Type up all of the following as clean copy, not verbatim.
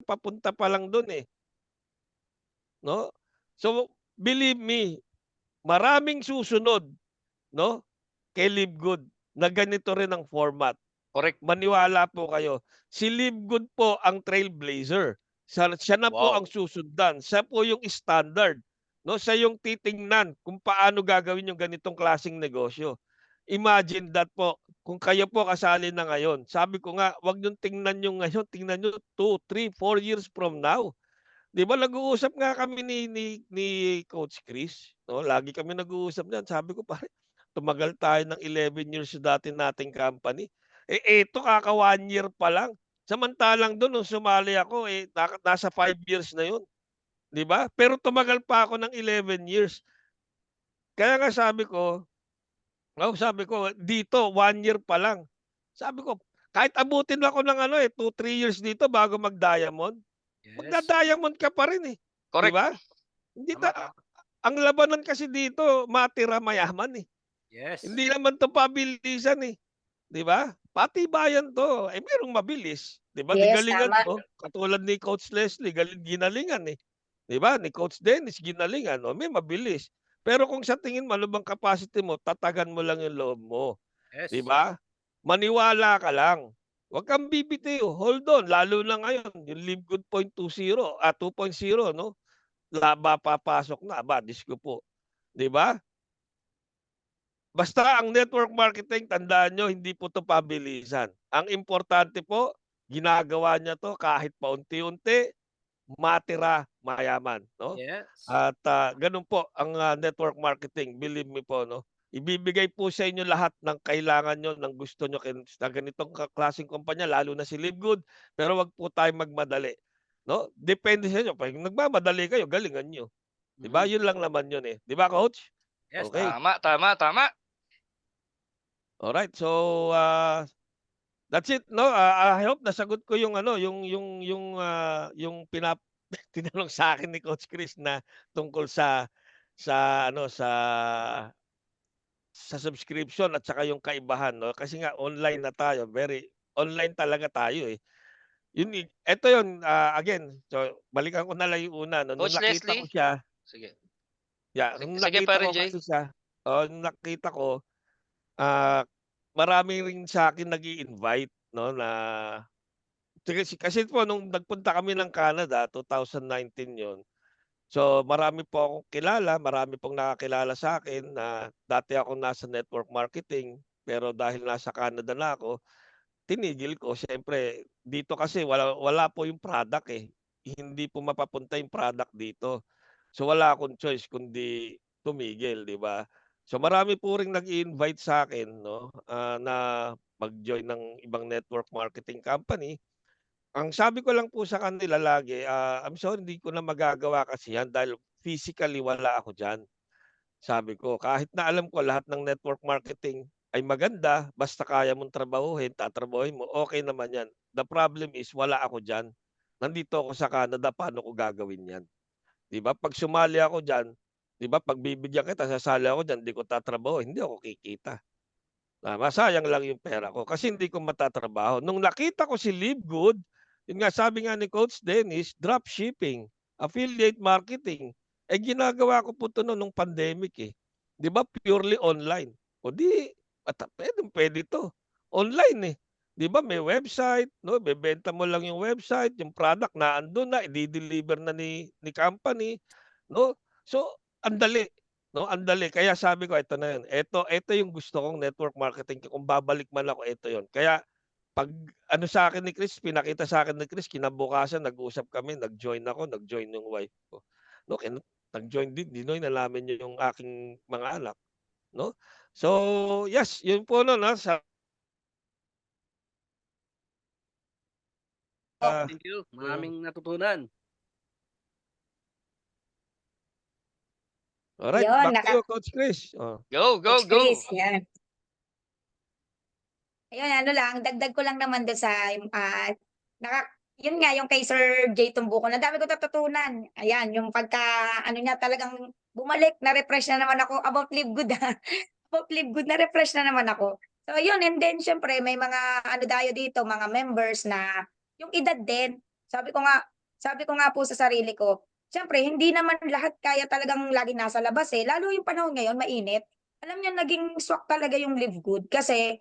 papunta pa lang dun, eh, 'no? So, believe me, maraming susunod, 'no, kay Live Good na ganito rin ang format. Correct. Maniwala po kayo. Si Live Good po ang trailblazer. Siya na po ang Wow. susundan. Siya po yung standard, 'no? Siya yung titingnan kung paano gagawin yung ganitong klaseng negosyo. Imagine that po, kung kayo po kasali na ngayon. Sabi ko nga, 'wag niyong tingnan yung ngayon, tingnan niyo 2, 3, 4 years from now. 'Di ba nag-uusap nga kami ni Coach Chris, 'no, lagi kami nag-uusap niyan. Sabi ko, "Pare, tumagal tayo ng 11 years sa dati nating company. Eh, eto kaka 1 year pa lang. Samantalang dun nung sumali ako, eh, nasa 5 years na yun, 'di ba? Pero tumagal pa ako ng 11 years. Kaya nga sabi ko dito 1 year pa lang. Sabi ko, kahit abutin ako ng ano, eh, 2, 3 years dito bago mag-diamond, Yes. magda-diamond ka pa rin, eh, 'di Correct. ba? Hindi Tama, ta tama. Ang labanan kasi dito matira mayaman, eh. Yes. Hindi naman 'to pabilisan, eh, 'di ba? Patibayan 'to, eh, merong mabilis, 'di ba? Di Yes, galingan tama. mo, katulad ni Coach Leslie ginalingan, eh, 'di ba? Ni Coach Dennis ginalingan, oh, may mabilis. Pero kung sa tingin mo ano bang capacity mo, tatagan mo lang yung loob mo, 'di Yes. ba? Maniwala ka lang, huwag kang bibitiw, hold on, lalo na ngayon yung Live Good 2.0, 'no? Papasok na, aba Diyos ko po, 'di ba? Basta ang network marketing tandaan niyo hindi po 'to pabilisan. Ang importante po ginagawa niya 'to kahit paunti-unti, matira, mayaman, 'no? Yes. At, gano'n po ang, network marketing, believe me po, 'no? Ibibigay po sa inyo lahat ng kailangan niyo, ng gusto niyo sa ganitong klaseng kumpanya lalo na si Live Good, pero 'wag po tayong magmadali, 'no? Depende sa inyo, 'pag nagmamadali kayo galingan niyo, 'di ba? Mhm. 'Yun lang naman 'yun, eh, 'di ba, coach? Yes, Okay. tama, tama, tama. Alright. So, that's it 'no, I hope nasagot ko yung ano, yung tinanong sa'kin ni Coach Chris na tungkol sa ano, sa subscription at saka yung kaibahan 'no. Kasi nga online na tayo, very online talaga tayo, eh. Yun, eto yun, again, so balikan ko na lang yung una 'no, nung Coach nakita ko Leslie? siya, Sige. nung Sige nakita Pare ko Jay. kasi siya, oo, nung nakita ko, ah, marami rin sa'kin nag-i-invite 'no, na kasi po nung nagpunta kami ng Canada 2019 'yun. So, marami po akong kilala, marami pong nakakilala sa'kin na dati akong nasa network marketing, pero dahil nasa Canada na ako, tinigil ko. Siyempre dito kasi wala wala po yung product, eh, hindi po mapapunta yung product dito. So, wala akong choice kundi tumigil, 'di ba? So, marami po ring nag-i-invite sa'kin 'no, na mag-join ng ibang network marketing company. Ang sabi ko lang po sa kanila lagi, "I'm sorry hindi ko na magagawa kasi 'yan dahil physically wala ako diyan." Sabi ko, "Kahit na alam ko lahat ng network marketing ay maganda, basta kaya mong trabahuhin, tatrabahuhin mo, okey naman 'yan. The problem is wala ako diyan. Nandito ako sa Canada, paano ko gagawin 'yan?" 'Di ba? 'Pag sumali ako diyan, 'di ba, pagbibigyan kita, sasali ako diyan, 'di ko tatrabahuhin, hindi ako kikita. Tama, sayang lang yung pera ko kasi hindi ko matatrabaho. Nung nakita ko si Live Good, yun nga sabi nga ni Coach Dennis, dropshipping, affiliate marketing. Eh, ginagawa ko po 'to nung pandemic, eh. 'Di ba purely online. O di puwedeng-puwede 'to, online, eh. 'Di ba may website 'no, ibebenta mo lang yung website, yung product na andun na, ide-deliver na ni company 'no. So, ang dali. 'No, ang dali kaya sabi ko eto na yun, eto yung gusto kong network marketing kung babalik man ako eto yun. Kaya 'pag ano sa'kin ni Chris, pinakita sa'kin ni Chris kinabukasan nag-usap kami, nag-join ako, nag-join yung wife ko, 'no, nag-join din Ninoy na namin yung aking mga anak, 'no. So, yes, yun po nun, sa Oh, Thank you. hmm, Maraming natutunan. alright, yun, back to you Coach Chris, oh. Go, go, Coach Chris, go. yan. Ayun, ano lang, dagdag ko lang naman dun sa, naka yun nga yung kay Sir Jay Tumbuko, ang dami kong natutunan. Ayan, yung pagka-ano niya talagang bumalik, na-refresh na naman ako about Live Good, about Live Good, na-refresh na naman ako. So yun, and then siyempre may mga ano tayo dito, mga members na yung edad din. sabi ko nga po sa sarili ko, siyempre hindi naman lahat kaya talagang laging nasa labas, eh, lalo yung panahon ngayon mainit. Alam niyo naging swak talaga yung Live Good kasi,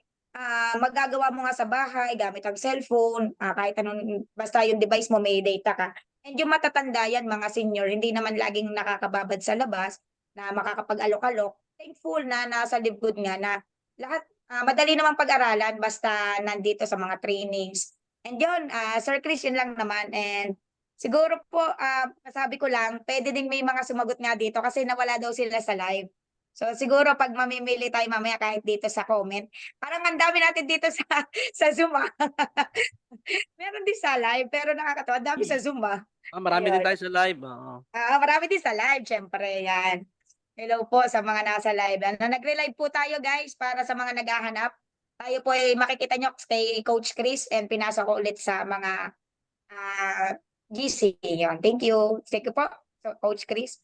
magagawa mo nga sa bahay gamit ang cellphone, kahit anong basta yung device mo may data ka. And yung matatanda yan mga senior hindi naman laging nakakababad sa labas na makakapag-alok-alok. Thankful na nasa Live Good nga na lahat, madali namang pag-aralan basta nandito sa mga trainings. And yun, Sir Chris, yun lang naman. And siguro po, masabi ko lang, pwede din may mga sumagot nga dito kasi nawala daw sila sa live. So siguro pag mamimili tayo mamaya kahit dito sa comment, parang ang dami natin dito sa sa Zoom. Meron din sa live pero nakakatawa, ang dami sa Zoom. Marami din Ayun. tayo sa live. Oo. Marami din sa live, syempre, yan. Hello po sa mga nasa live. Nagre-live po tayo guys para sa mga naghahanap. Tayo po ay makikita nyo kay Coach Chris and pinasa ko ulit sa mga GC. Yun. Thank you. Thank you po, Coach Chris.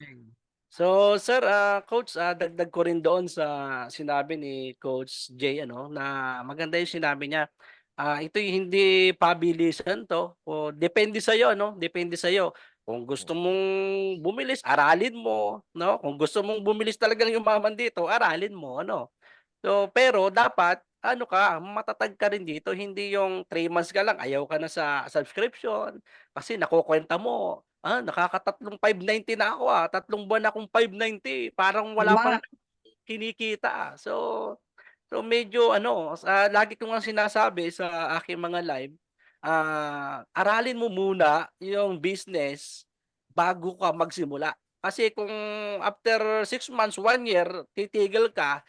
So, sir, coach, dagdag ko rin doon sa sinabi ni Coach Jay, ano, na maganda yung sinabi niya. Ito'y hindi pabilisan to. O depende sa iyo, no? Depende sa iyo. Kung gusto mong bumilis, aralin mo, no? Kung gusto mong bumilis talagang yumaman dito, aralin mo, ano? So, pero dapat ano ka, matatag ka rin dito, hindi yung 3 months ka lang, ayaw ka na sa subscription kasi nakukuwenta mo, nakakatatlong 590 na ako, 3 buwan akong 590 parang wala pa Tama. nga kinikita. So medyo ano, lagi ko ngang sinasabi sa aking mga live, aralin mo muna yung business bago ka magsimula. Kasi kung after 6 months, 1 year, titigil ka,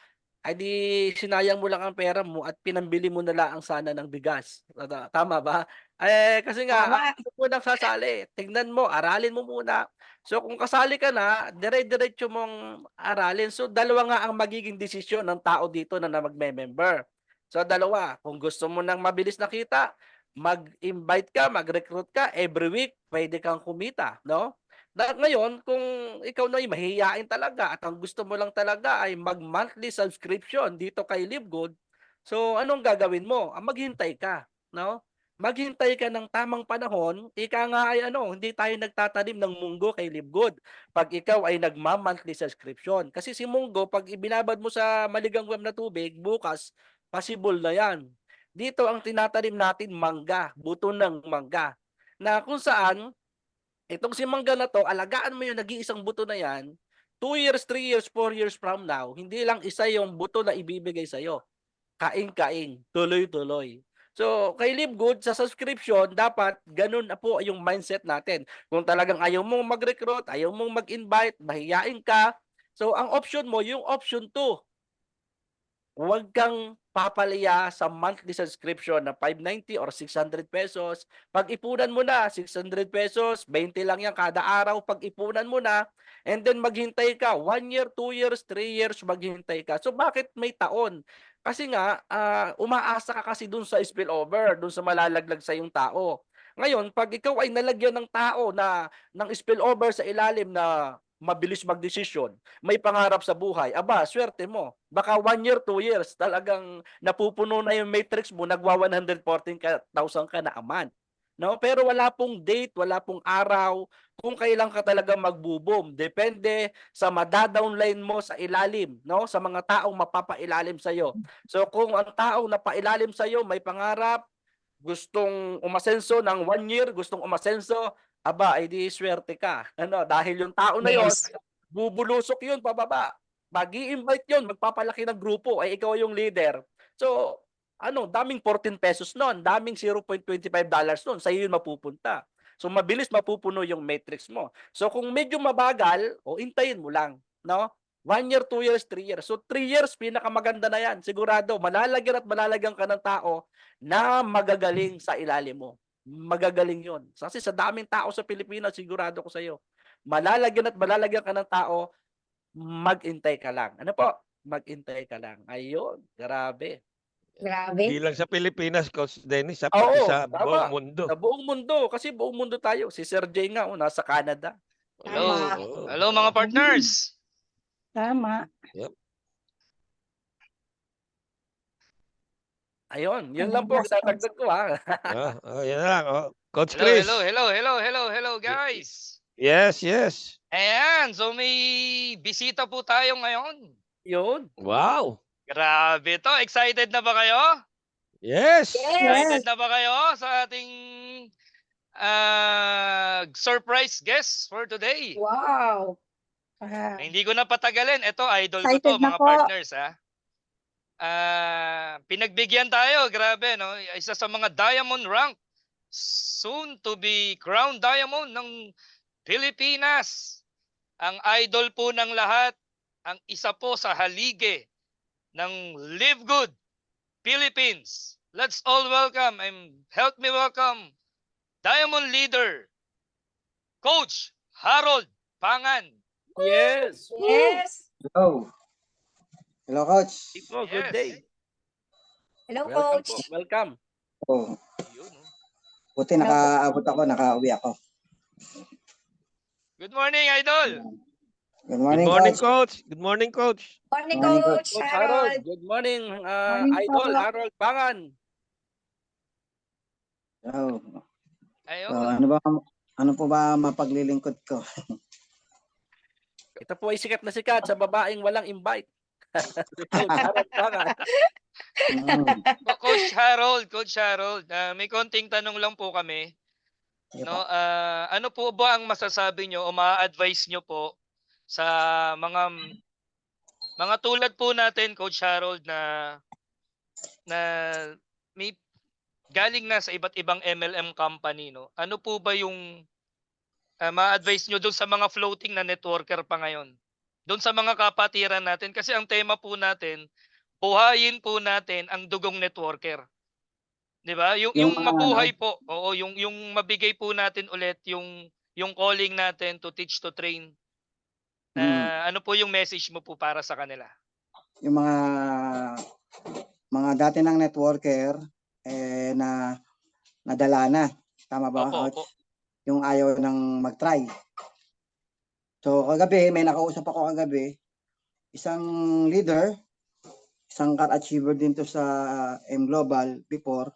ay di sinayang mo lang ang pera mo at pinambili mo na lang sana ng bigas. Tama ba? Kasi nga, Tama. ako munang sasali. Tignan mo, aralin mo muna. So kung kasali ka na, dire-diretso mong aralin. So dalawa nga ang magiging desisyon ng tao dito na magme-member. So dalawa, kung gusto mo ng mabilis na kita, mag-invite ka, mag-recruit ka, every week pwede kang kumita, no? Ngayon, kung ikaw na ay mahihiyain talaga at ang gusto mo lang talaga ay mag-monthly subscription dito kay LiveGood, so anong gagawin mo? Maghintay ka, no? Maghintay ka ng tamang panahon, ika nga ay ano, hindi tayo nagtatanim ng munggo kay LiveGood pag ikaw ay nagma-monthly subscription. Kasi si munggo, pag ibinabad mo sa maligamgam na tubig, bukas, possible na yan. Dito ang tinatanim natin mangga, buto ng mangga, na kung saan itong si mangga na 'to, alagaan mo yung nag-iisang buto na 'yan, 2 years, 3 years, 4 years from now, hindi lang isa yung buto na ibibigay sa'yo. Kain-kain, tuloy-tuloy. So, kay Live Good sa subscription dapat gano'n na po yung mindset natin. Kung talagang ayaw mong mag-recruit, ayaw mong mag-invite, mahiyain ka, so ang option mo yung option 2. Huwag kang papalaya sa monthly subscription na 590 or 600 pesos. Pag-ipunan mo na, 600 pesos, 20 lang yan kada araw. Pag-ipunan mo na, and then maghintay ka. 1 year, 2 years, 3 years, maghintay ka. So bakit may taon? Kasi nga, umaasa ka kasi dun sa spillover, dun sa malalaglag sa yung tao. Ngayon, pag ikaw ay nalagyan ng tao ng spillover sa ilalim na mabilis magdesisyon, may pangarap sa buhay, aba, swerte mo. Baka 1 year, 2 years, talagang napupuno na yung matrix mo, nagwa 114,000 ka na a month. No? Pero wala pong date, wala pong araw, kung kailan ka talaga magbo-boom. Depende sa madadownline mo sa ilalim, no? Sa mga taong mapapailalim sa'yo. So kung ang taong napailalim sa'yo may pangarap, gustong umasenso ng 1 year, gustong umasenso, aba, ay di swerte ka. Ano, dahil yung tao na yon, Yes. bubulusok yun pababa. Mag-i-invite yun, magpapalaki ng grupo, ay ikaw yung leader. So, ano, daming 14 pesos nun, daming $0.25 nun, sa'yo yun mapupunta. So, mabilis mapupuno yung matrix mo. So, kung medyo mabagal, intayin mo lang, no? 1 year, 2 years, 3 years. So, 3 years, pinakamaganda na yan. Sigurado, malalagyan at malalagyan ka ng tao na magagaling sa ilalim mo. Magagaling yon. Kasi sa daming tao sa Pilipinas, sigurado ko sa iyo, malalagyan at malalagyan ka ng tao, mag-intay ka lang. Ano po? Mag-intay ka lang. Ayun, grabe. Grabe. Di lang sa Pilipinas, Coach Dennis, pati Oo, sa buong tama. mundo. Sa buong mundo. Kasi buong mundo tayo. Si Sir Jay nga, nasa Canada. Tama. Ayun. Oo, Hello mga partners. Tama. Yep. Ayun, yun lang po. Tatagdag ko ha. Yan na lang. Coach Hello, Chris. hello guys. Yes, yes. Ayan, so may bisita po tayo ngayon. Yun. Wow. Grabe to, excited na ba kayo? Yes. Excited na ba kayo sa ating surprise guest for today? Wow. Hindi ko na patagalin. Ito, idol ko to, Excited na mga po. partners ha. Pinagbigyan tayo, grabe no. Isa sa mga diamond rank, soon to be crown diamond ng Pilipinas. Ang idol po ng lahat, ang isa po sa halige ng Live Good Philippines. Let's all welcome and help me welcome Diamond Leader, Coach Harold Pangan. Yes. Yes. Hello. Hello, Coach. People, good Yes. day. Hello, Welcome Coach. po. Welcome. Oh, Yun, oh. buti nakaabot ako, nakauwi ako. Good morning, idol. Good Good morning, morning, Coach. Coach. Good morning, Coach. Morning, Morning, Coach. Coach Harold, Harold. good morning. Morning po. Idol Harold Pangan. Hello. Ayun. So, ano po ba mapaglilingkod ko? Ito po ay sikat na sikat sa babaeng walang invite. Si Coach Harold Pangan. Mm, Coach Harold, may konting tanong lang po kami. sige No, po. ano po ba ang masasabi nyo o ma-advise nyo po sa mga tulad po natin, Coach Harold, na may galing na sa iba't ibang MLM company, no? Ano po ba yung ma-advise nyo doon sa mga floating na networker pa ngayon? Doon sa mga kapatiran natin kasi ang tema po natin, buhayin po natin ang dugong networker. 'Di ba? Yung Yung mga mabuhay po. Oo, yung mabigay po natin ulit yung calling natin to teach to train. Ano po yung message mo po para sa kanila? yung mga dati ng networker na nadala na. Tama ba, Opo, Coach? opo. Yung ayaw nang mag-try. So, kagabi, may nakausap ako kagabi. Isang leader, isang car achiever din to sa M Global before.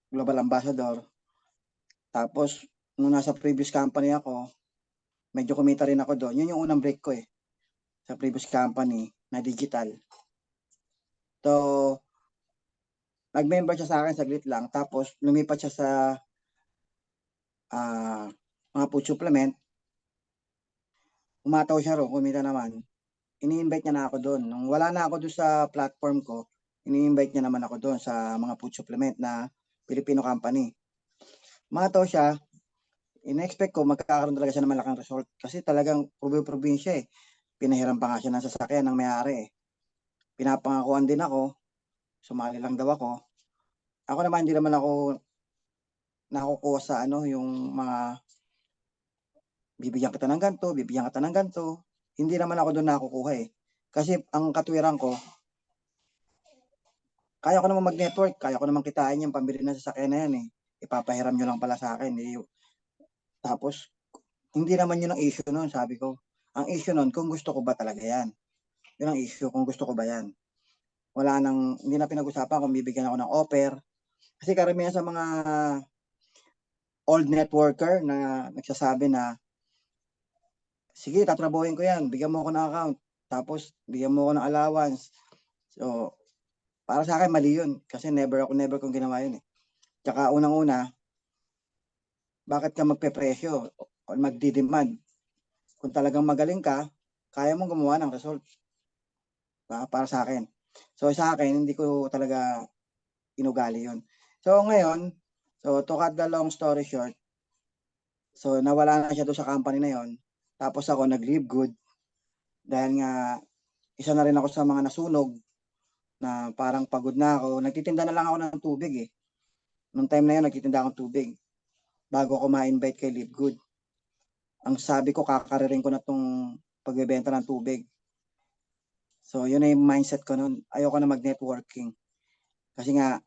Global Ambassador. Tapos, nung nasa previous company ako, medyo kumita rin ako doon. Yun yung unang break ko eh. Sa previous company na digital. So, nag-member siya sa akin saglit lang. Tapos, lumipat siya sa mga food supplement. Umataw siya ron, kumita naman. Ini-invite niya na ako doon. Nung wala na ako doon sa platform ko, ini-invite niya naman ako doon sa mga food supplement na Filipino company. Umataw siya, in-expect ko magkakaroon talaga siya ng malaking result kasi talagang probinsya eh. Pinahiram pa nga siya ng sasakyan ng may-ari eh. Pinapangakuan din ako, sumali lang daw ako. Ako naman hindi naman ako nakukuha sa yung mga bibigyan kita ng ganito, bibigyan kita ng ganito. Hindi naman ako doon nakukuha eh. Kasi ang katwiran ko, kaya ko naman mag-network, kaya ko naman kitain yung pambili ng sasakyan na yan eh. Ipapahiram nyo lang pala sa akin eh. Tapos, hindi naman yun ang issue nun, sabi ko. Ang issue nun, kung gusto ko ba talaga yan. Yun ang issue, kung gusto ko ba yan. Hindi na pinag-usapan kung bibigyan ako ng offer. Kasi karamihan sa mga old networker na nagsasabi na, sige, tatrabuhin ko yan, bigyan mo ako ng account. Tapos, bigyan mo ako ng allowance. So, para sa akin, mali yun. Kasi never kong ginawa yun eh. Tsaka unang-una, bakit ka magpe-presyo o magdi-demand? Kung talagang magaling ka, kaya mong gumawa ng result. Para sa akin. So sa akin, hindi ko talaga inugali yun. So ngayon, to cut the long story short, so nawala na siya doon sa company na yon. Tapos ako nag-live good. Dahil nga, isa na rin ako sa mga nasunog na parang pagod na ako. Nagtitinda na lang ako ng tubig eh. Nung time na yun, nagtitinda ako ng tubig. Bago ako ma-invite kay Live Good. Ang sabi ko, kakaririn ko na tong pagbebenta ng tubig. So, yun na yung mindset ko noon. Ayoko na mag-networking. Kasi nga,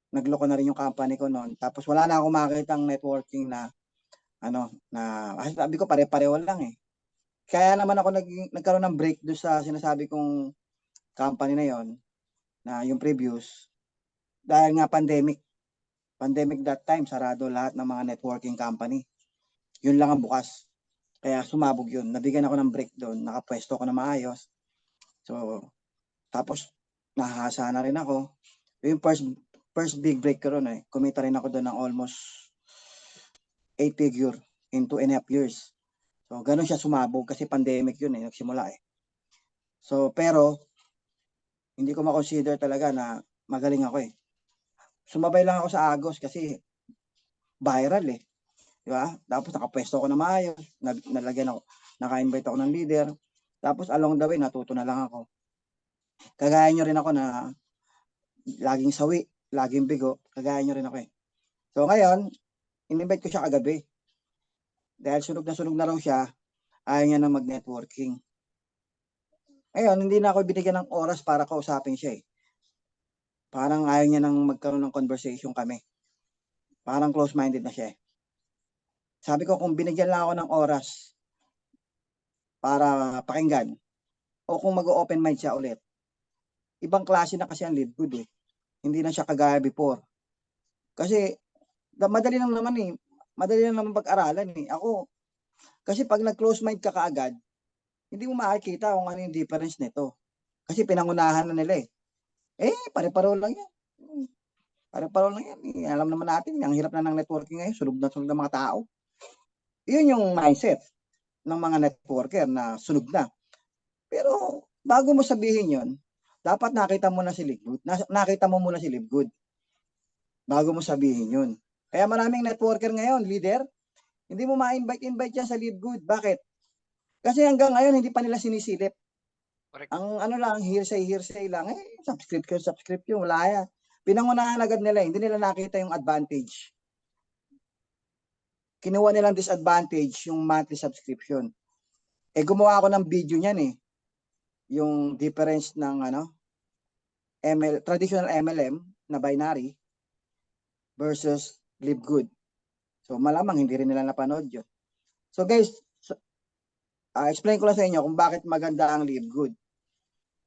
nagloko na rin yung company ko noon. Tapos wala na akong makakita ang networking na sabi ko pare-pareho lang eh. Kaya naman ako nagkaroon ng break doon sa sinasabi kong company na yon na yung previous. Dahil nga pandemic. Pandemic that time, sarado lahat ng mga networking company. Yun lang ang bukas. Kaya sumabog yun. Nabigyan ako ng break doon. Nakapwesto ko na maayos. So, tapos nahahasa na rin ako. Yung first big break ko ron eh. Kumita rin ako doon ng almost 8 figure in 2.5 years. So, ganun siya sumabog kasi pandemic yun eh. Nagsimula eh. So, pero, hindi ko ma-consider talaga na magaling ako eh. Sumabay lang ako sa Agos kasi viral eh. Di ba? Tapos nakapwesto ako na maayos, nalagyan ako, naka-invite ako ng leader. Tapos along the way, natuto na lang ako. Kagaya nyo rin ako na laging sawi, laging bigo. Kagaya nyo rin ako eh. So ngayon, in-invite ko siya kagabi. Dahil sunog na raw siya, ayaw niya na mag-networking. Ngayon, hindi na ako binigyan ng oras para kausapin siya eh. Parang ayaw niya nang magkaroon ng conversation kami. Parang close-minded na siya eh. Sabi ko, kung binigyan lang ako ng oras para pakinggan, o kung mag-open mind siya ulit, ibang klase na kasi ang lead good eh. Hindi na siya kagaya before. Kasi, madali lang naman eh. Madali lang naman pag-aralan eh. Ako, kasi pag nag-close mind ka kaagad, hindi mo makikita kung ano yung difference nito. Kasi pinangunahan na nila eh. Pare-paro lang yan. Pare-paro lang yan. Alam naman natin, ang hirap na ng networking ngayon, sunog ng mga tao. Yun yung mindset ng mga networker na sunog na. Pero bago mo sabihin yun, dapat nakita mo na si Livegood. Nakita mo muna si Livegood bago mo sabihin yun. Kaya maraming networker ngayon, leader, hindi mo ma-invite yan sa Livegood. Bakit? Kasi hanggang ngayon, hindi pa nila sinisilip. Correct. Ang ano lang, hearsay lang. Subscription, wala yan. Pinangunahan agad nila, hindi nila nakita yung advantage. Kinuha nilang disadvantage yung monthly subscription. Gumawa ako ng video niyan eh. Yung difference ng traditional MLM na binary versus Livegood. So malamang hindi rin nila napanood yun. So guys, explain ko lang sa inyo kung bakit maganda ang Livegood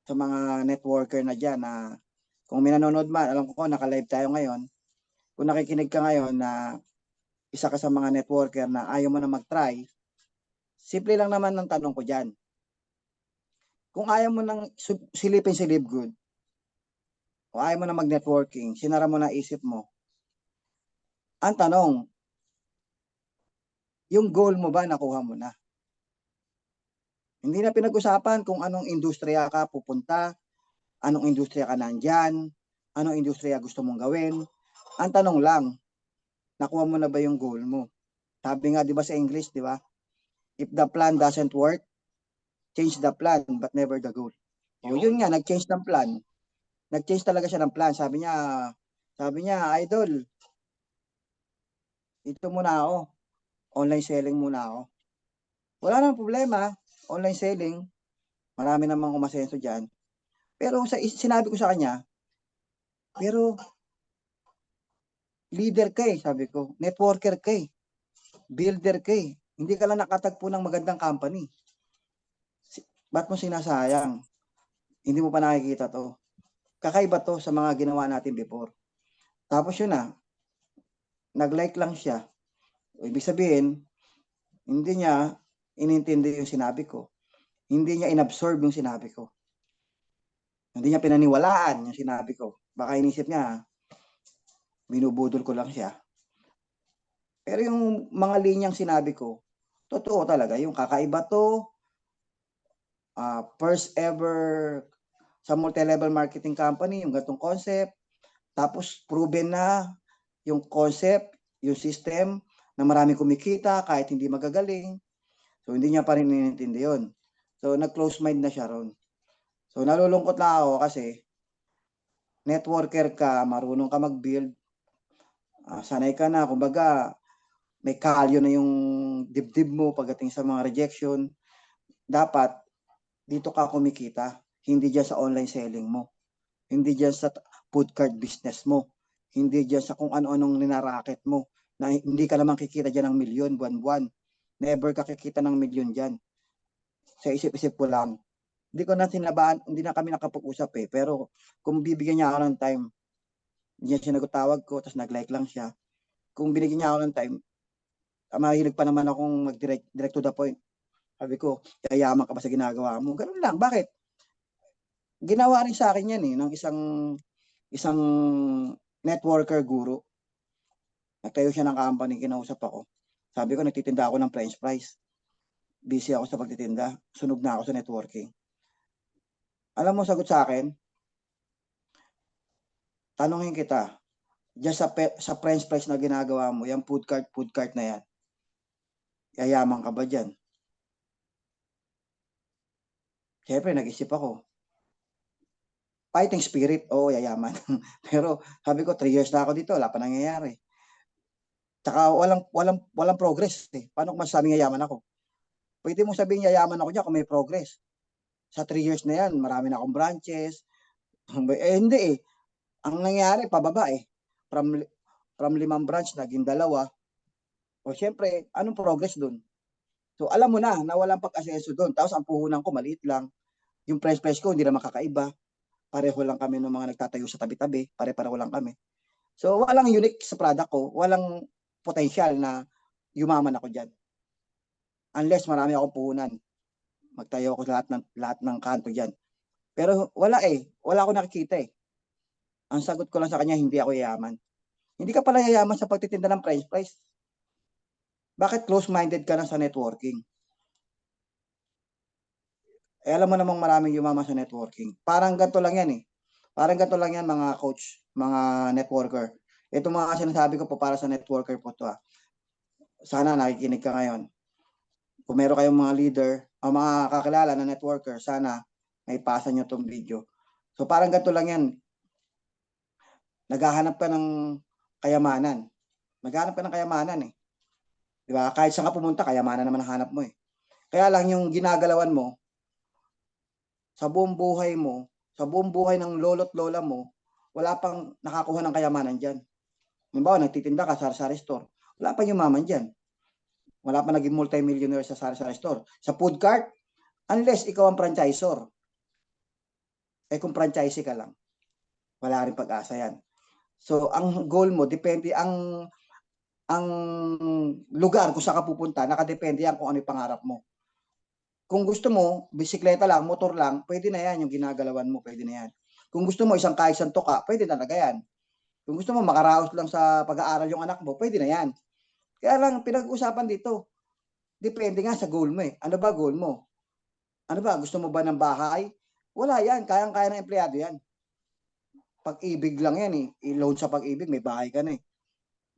sa mga networker na dyan na kung may nanonood man, alam ko naka-live tayo ngayon, kung nakikinig ka ngayon na isa ka sa mga networker na ayaw mo na mag-try, simple lang naman ng tanong ko dyan. Kung ayaw mo nang silipin si Livegood, o ayaw mo na mag-networking, sinara mo na isip mo, ang tanong, yung goal mo ba nakuha mo na? Hindi na pinag-usapan kung anong industriya ka pupunta, anong industriya ka nandyan, anong industriya gusto mong gawin. Ang tanong lang, nakuha mo na ba yung goal mo? Sabi nga, di ba sa English, di ba? If the plan doesn't work, change the plan but never the goal. O yun nga, nag-change ng plan. Nag-change talaga siya ng plan. Sabi niya, idol, ito muna ako. Online selling muna ako. Wala nang problema. Online selling. Marami namang umasenso dyan. Pero sinabi ko sa kanya, pero leader ka eh, sabi ko. Networker ka eh. Builder ka eh. Hindi ka lang nakatagpo ng magandang company. Ba't mo sinasayang? Hindi mo pa nakikita to. Kakaiba to sa mga ginawa natin before. Tapos yun na, nag-like lang siya. Ibig sabihin, hindi niya inintindi yung sinabi ko. Hindi niya inabsorb yung sinabi ko. Hindi niya pinaniwalaan yung sinabi ko. Baka inisip niya, binubudol ko lang siya. Pero yung mga linyang sinabi ko, totoo talaga. Yung kakaiba to, first ever sa multi-level marketing company, yung gatong concept. Tapos proven na yung concept, yung system, na marami kumikita kahit hindi magagaling. So hindi niya pa rin inintindi yun. So nag-close mind na siya ron. So nalulungkot lang ako kasi networker ka, marunong ka mag-build, sanay ka na, kumbaga may kalyo na yung dibdib mo pagdating sa mga rejection. Dapat dito ka kumikita, hindi dyan sa online selling mo, hindi dyan sa food cart business mo, hindi dyan sa kung ano-anong ninaraket mo, na hindi ka naman kikita dyan ng milyon buwan-buwan. Never ka kikita ng milyon dyan. Sa isip-isip ko lang. Hindi ko na sinabaan, hindi na kami nakapag-usap eh. Pero kung bibigyan niya ako ng time, Hindi niya sinagot tawag ko, tapos nag-like lang siya. Kung binigyan niya ako ng time, mahilig pa naman akong direct to the point. Sabi ko, yayaman ka ba sa ginagawa mo? Ganun lang. Bakit? Ginawa rin sa akin yan ng isang networker guru. Nagtayo siya ng company, kinausap ako. Sabi ko, nagtitinda ako ng french fries. Busy ako sa pagtitinda. Sunog na ako sa networking. Alam mo, sagot sa akin, tanungin kita, dyan sa french fries na ginagawa mo, yung food cart na yan, yayaman ka ba dyan? Siyempre, nag-isip ako. Fighting spirit, oo, yayaman. Pero sabi ko, 3 years na ako dito, wala pa nangyayari. Tsaka walang progress eh. Paano kung masasabing yayaman ako? Pwede mo sabihin yayaman ako dyan kung may progress. Sa 3 years na yan, marami na akong branches. Hindi eh. Ang nangyayari, pababa eh. From 5 branch, naging 2. O syempre, anong progress dun? So alam mo na walang pag-asenso dun. Tapos ang puhunan ko, maliit lang. Yung price ko, hindi na makakaiba. Pareho lang kami ng mga nagtatayo sa tabi-tabi. Pare-pareho lang kami. So walang unique sa product ko. Walang potential na yumaman ako dyan. Unless marami akong puhunan. Magtayo ako lahat ng kanto dyan. Pero wala eh. Wala ako nakikita eh. Ang sagot ko lang sa kanya, hindi ako yayaman. Hindi ka pala yayaman sa pagtitinda ng french fries. Bakit close-minded ka na sa networking? Eh, alam mo namang maraming yumaman sa networking. Parang ganito lang yan eh. Parang ganito lang yan mga coach, mga networker. Ito mga sinasabi ko po para sa networker po to. Sana nakikinig ka ngayon. Kung meron kayong mga leader o mga kakilala na networker, sana maipasa nyo itong video. So parang ganito lang yan. Naghahanap ka ng kayamanan. Naghahanap ka ng kayamanan eh. Di ba? Kahit saan ka pumunta, kayamanan naman ang hanap mo eh. Kaya lang yung ginagalawan mo, sa buong buhay mo, sa buong buhay ng lolo't lola mo, wala pang nakakuha ng kayamanan dyan. Halimbawa, nagtitinda ka sa sari-sari store, wala pang yumaman dyan. Wala pa naging multi-millionaire sa sari-sari store. Sa food cart, unless ikaw ang franchisor. Eh kung franchisee ka lang, wala rin pag-asa yan. So, ang goal mo, depende ang lugar kung saan ka pupunta, nakadepende yan kung ano yung pangarap mo. Kung gusto mo, bisikleta lang, motor lang, pwede na yan yung ginagalawan mo, pwede na yan. Kung gusto mo isang tuka, pwede talaga yan. Kung gusto mo makaraos lang sa pag-aaral yung anak mo, pwede na yan. Kaya lang, pinag-usapan dito, depende nga sa goal mo eh. Ano ba goal mo? Ano ba, gusto mo ba ng bahay? Wala yan, kayang-kaya ng empleyado yan. Pag-ibig lang yan eh. I-loan sa pag-ibig, may bahay ka na eh.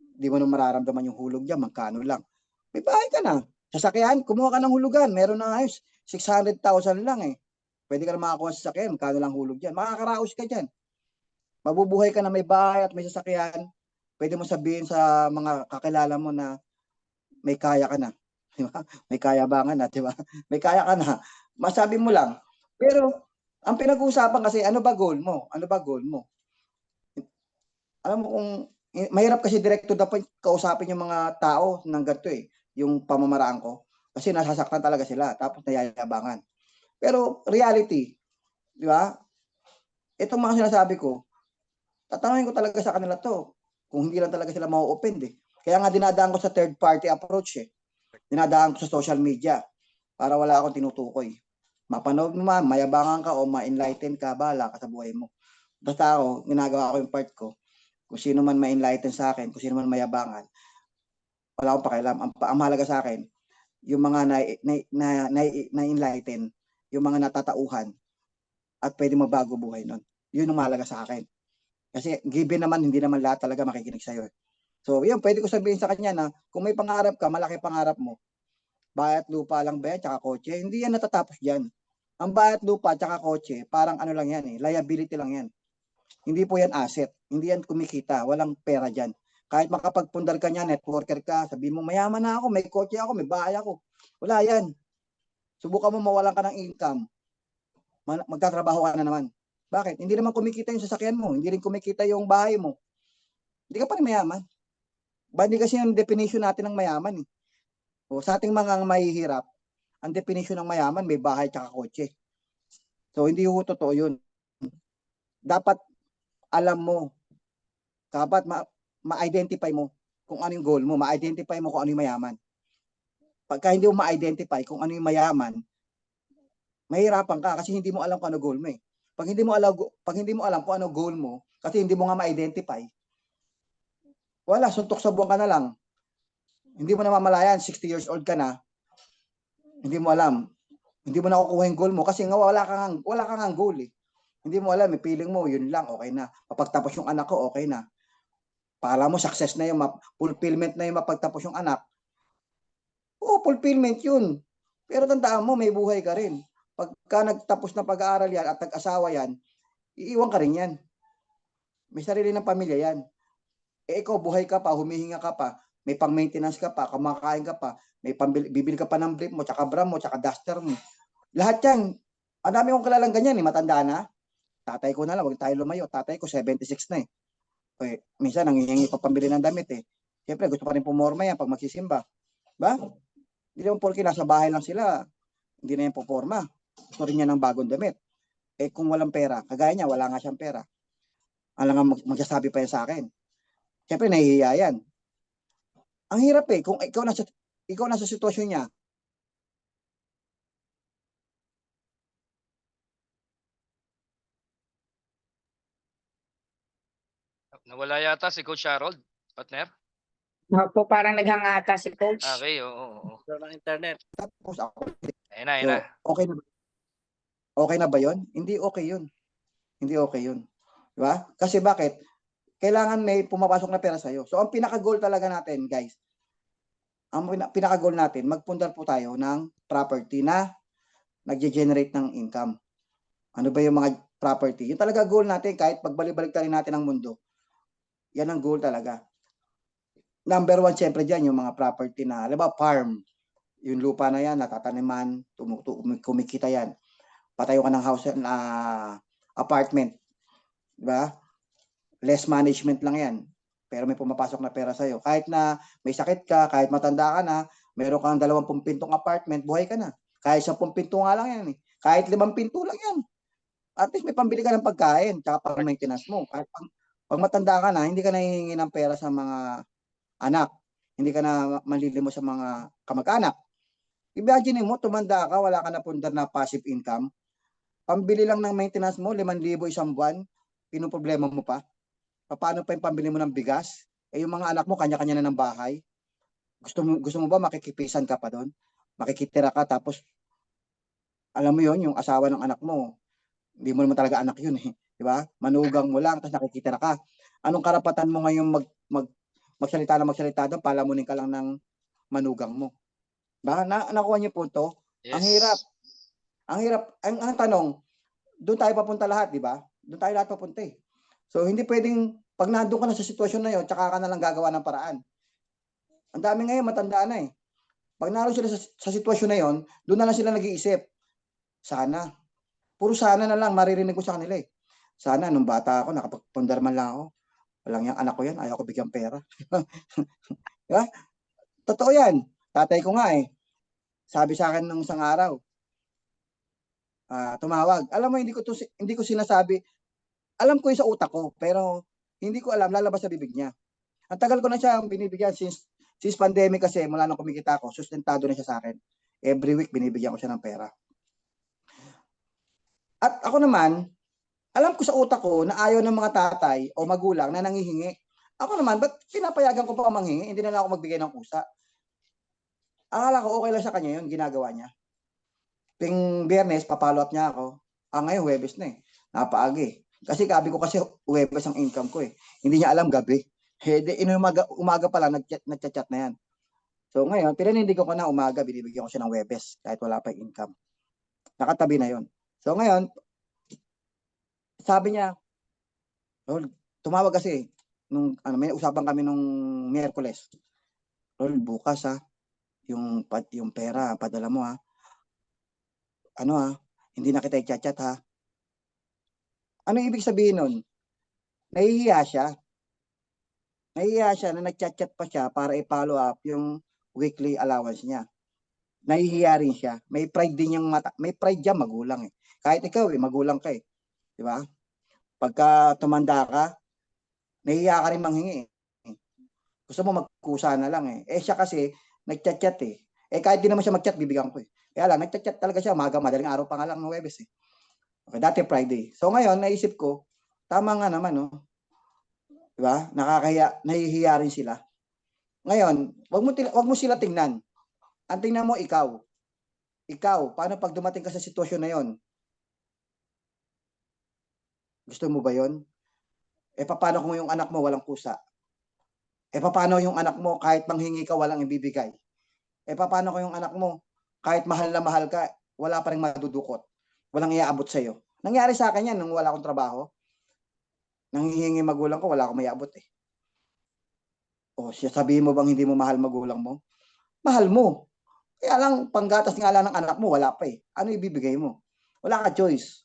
Di mo nang mararamdaman yung hulog dyan, magkano lang. May bahay ka na. Sasakyan, kumuha ka ng hulugan. Meron na ayos, 600,000 lang eh. Pwede ka na makakuha sa sasakyan, magkano lang hulog dyan. Makakaraos ka dyan. Mabubuhay ka na may bahay at may sasakyan. Pwede mo sabihin sa mga kakilala mo na may kaya ka na. Diba? May kayabangan na, diba? May kaya ka na. Masabi mo lang. Pero, ang pinag-uusapan kasi, ano ba goal mo? Ano ba goal mo? Alam mo kung, mahirap kasi direct to the point kausapin yung mga tao ng ganito eh. Yung pamamaraan ko. Kasi nasasaktan talaga sila. Tapos nayayabangan. Pero, reality, di ba? Itong mga sinasabi ko, tatanungin ko talaga sa kanila to. Kung hindi lang talaga sila ma-offend eh. Kaya nga dinadaan ko sa third party approach eh. Dinadaan ko sa social media para wala akong tinutukoy. Mapanood mo man, mayabangan ka o ma-enlighten ka, bahala ka sa buhay mo. Basta ako, ginagawa ko yung part ko. Kung sino man ma-enlighten sa akin, kung sino man mayabangan, wala akong pakialam. Ang mahalaga sa akin, yung mga na-enlighten, yung mga natatauhan, at pwede mabago buhay nun. Yun ang mahalaga sa akin. Kasi given naman, hindi naman lahat talaga makikinig sa'yo. So, yun, pwede ko sabihin sa kanya na kung may pangarap ka, malaki pangarap mo, bayat lupa lang ba yan, tsaka kotse, hindi yan natatapos dyan. Ang bayat lupa, tsaka kotse, parang ano lang yan eh, liability lang yan. Hindi po yan asset, hindi yan kumikita, walang pera dyan. Kahit makapagpundar ka niya, networker ka, sabi mo, mayaman na ako, may kotse ako, may bahay ako. Wala yan. Subukan mo mawalan ka ng income, magtatrabaho ka na naman. Bakit? Hindi naman kumikita yung sasakyan mo, hindi rin kumikita yung bahay mo. Hindi ka pa rin mayaman. Hindi kasi yung definition natin ng mayaman eh. O, sa ating mga mahihirap, ang definition ng mayaman, may bahay tsaka kotse. So, hindi ho totoo yun. Dapat alam mo dapat ma-identify mo kung ano yung goal mo, ma-identify mo kung ano yung mayaman. Pagka hindi mo ma-identify kung ano yung mayaman, mahirapan ka kasi hindi mo alam kung ano goal mo eh. Pag hindi mo alam kung ano goal mo, kasi hindi mo nga ma-identify, wala, suntok sa buwan ka na lang. Hindi mo namamalayan, 60 years old ka na, hindi mo alam, hindi mo nakukuha yung goal mo kasi nga wala kang goal eh. Hindi mo alam, feeling mo, yun lang, okay na. Mapagtapos yung anak ko, okay na. Para mo, success na yung, fulfillment na yung mapagtapos yung anak. Oo, fulfillment yun. Pero tandaan mo, may buhay ka rin. Pagka nagtapos na pag-aaral yan at nag-asawa yan, iiwan ka rin yan. May sarili ng pamilya yan. Eh ikaw, buhay ka pa, humihinga ka pa, may pang-maintenance ka pa, kumakain ka pa, may bibili ka pa ng brief mo, tsaka bra mo, tsaka duster mo. Lahat yan. Ang dami kong kilalang ganyan eh, matanda na. Tatay ko na lang, wag tayo lumayo. Tatay ko, 76 na eh. Okay, minsan nangihingi pa pambili ng damit eh. Siyempre, gusto pa rin pumorma yan pag magsisimba. Ba? Hindi naman porke nasa bahay lang sila, hindi na yan puporma. Gusto rin niya ng bagong damit. Eh kung walang pera, kagaya niya, wala nga siyang pera. Alam nga magsasabi pa yan sa akin. Siyempre, nahihiya yan. Ang hirap eh, kung ikaw nasa sitwasyon niya, Nawala yata si Coach Harold, partner. Opo, parang naghangata si coach. Okay, oo. So, ng internet. tapos ako, Ayun na, ayun so, na. okay na ba yun? Hindi okay yun. Hindi okay yun. Diba? Kasi bakit? Kailangan may pumapasok na pera sa'yo. So, ang pinaka-goal talaga natin, guys, ang pinaka-goal natin, magpundar po tayo ng property na nagge-generate ng income. Ano ba yung mga property? Yung talaga goal natin, kahit pagbalik-balik tayo natin ang mundo, yan ang goal talaga. Number one, syempre dyan, yung mga property na, alam ba, farm. Yung lupa na yan, natataniman, kumikita yan. Patayo ka ng house na apartment. Diba? Less management lang yan. Pero may pumapasok na pera sa'yo. Kahit na may sakit ka, kahit matanda ka na, meron kang 20 pintong apartment, buhay ka na. Kahit 10 pinto nga lang yan eh. Kahit 5 pinto lang yan. At least may pambili ka ng pagkain, tsaka pang maintenance mo. Kahit pag matanda ka na, hindi ka nahihingi ng pera sa mga anak. Hindi ka na manlilimo sa mga kamag-anak. Imagine mo, tumanda ka, wala ka na pundar na passive income. Pambili lang ng maintenance mo, 5,000 isang buwan, pinoproblema mo pa. Paano pa yung pambili mo ng bigas? Eh yung mga anak mo, kanya-kanya na ng bahay. Gusto mo ba makikipisan ka pa doon? Makikitira ka, tapos alam mo yon yung asawa ng anak mo, hindi mo naman talaga anak yun eh. Di ba? Manugang mo lang, tapos nakikitira ka. Anong karapatan mo ngayon magsalita doon, palamunin ka lang ng manugang mo. Ba? Nakuha niyo po to? Yes. Ang hirap. Ang tanong, doon tayo papunta lahat, di ba? Doon tayo lahat papunta eh. So, hindi pwedeng, pag nandun ka na sa sitwasyon na yun, tsaka ka na lang gagawa ng paraan. Ang dami ngayon, matanda na eh. Pag naroon sila sa sitwasyon na yun, doon na lang sila nag-iisip. Sana. Puro sana na lang, maririnig ko sa kanila eh. Sana, nung bata ako, nakapagpundar man lang ako. Walang yung anak ko yan, ayaw ko bigyan pera. Diba? Totoo yan. Tatay ko nga eh. Sabi sa akin nung isang araw, tumawag. Alam mo, hindi ko sinasabi. Alam ko yung sa utak ko, pero hindi ko alam, lalabas sa bibig niya. Ang tagal ko na siya binibigyan since pandemic kasi, mula nung kumikita ko, sustentado na siya sa akin. Every week, binibigyan ko siya ng pera. At ako naman, alam ko sa utak ko na ayaw ng mga tatay o magulang na nangihingi. Ako naman, ba't pinapayagan ko pa manghingi? Hindi na lang ako magbigay ng kusa. Akala ko okay lang sa kanya yun, ginagawa niya. Ting Biyernes, papalo up niya ako. Ngayon, Huwebes na eh. Napaagi. Kasi gabi ko kasi Huwebes ang income ko eh. Hindi niya alam gabi. Umaga pa lang, nagchat na yan. So ngayon, pinanindigan ko na umaga, binibigyan ko siya ng Huwebes kahit wala pa yung income. Nakatabi na yon. So ngayon, sabi niya, tumawag kasi, may usapan kami nung Miyerkules. Lol, bukas yung pera, padala mo hindi na kita i-chat ha. Ano ibig sabihin nun? Nahihiya siya. Nahihiya siya na nag-chat pa siya para i-follow up yung weekly allowance niya. Nahihiya rin siya. May pride din yung may pride diyan magulang eh. Kahit ikaw magulang ka eh. Di ba? Pagka tumanda ka, Nahihiya ka rin manghingi eh. Gusto mo magkusa na lang eh. Eh siya kasi, nagchat-chat eh. Eh kahit di naman siya mag-chat, bibigyan ko eh. Kaya lang, nagchat-chat talaga siya, madaling araw pa nga lang ng Huwebes eh. Okay, dati Friday. So ngayon, naisip ko, tama nga naman, no? Diba? Nakakahiya, nahihiya rin sila. Ngayon, wag mo sila tingnan. Ang tingnan mo, ikaw. Ikaw, paano pag dumating ka sa sitwasyon na yon? Gusto mo ba yon? Eh, paano kung yung anak mo walang kusa? Eh, paano yung anak mo kahit manghingi ka, walang ibibigay? Eh, paano kung yung anak mo kahit mahal na mahal ka, wala pa rin madudukot? Walang iaabot sa'yo. Nangyari sa akin yan nung wala akong trabaho. Nanghihingi magulang ko, wala akong maiabot eh. O, sabihin mo bang hindi mo mahal magulang mo? Mahal mo. Kaya lang, panggatas nga lang ng anak mo, wala pa eh. Ano ibibigay mo? Wala ka choice.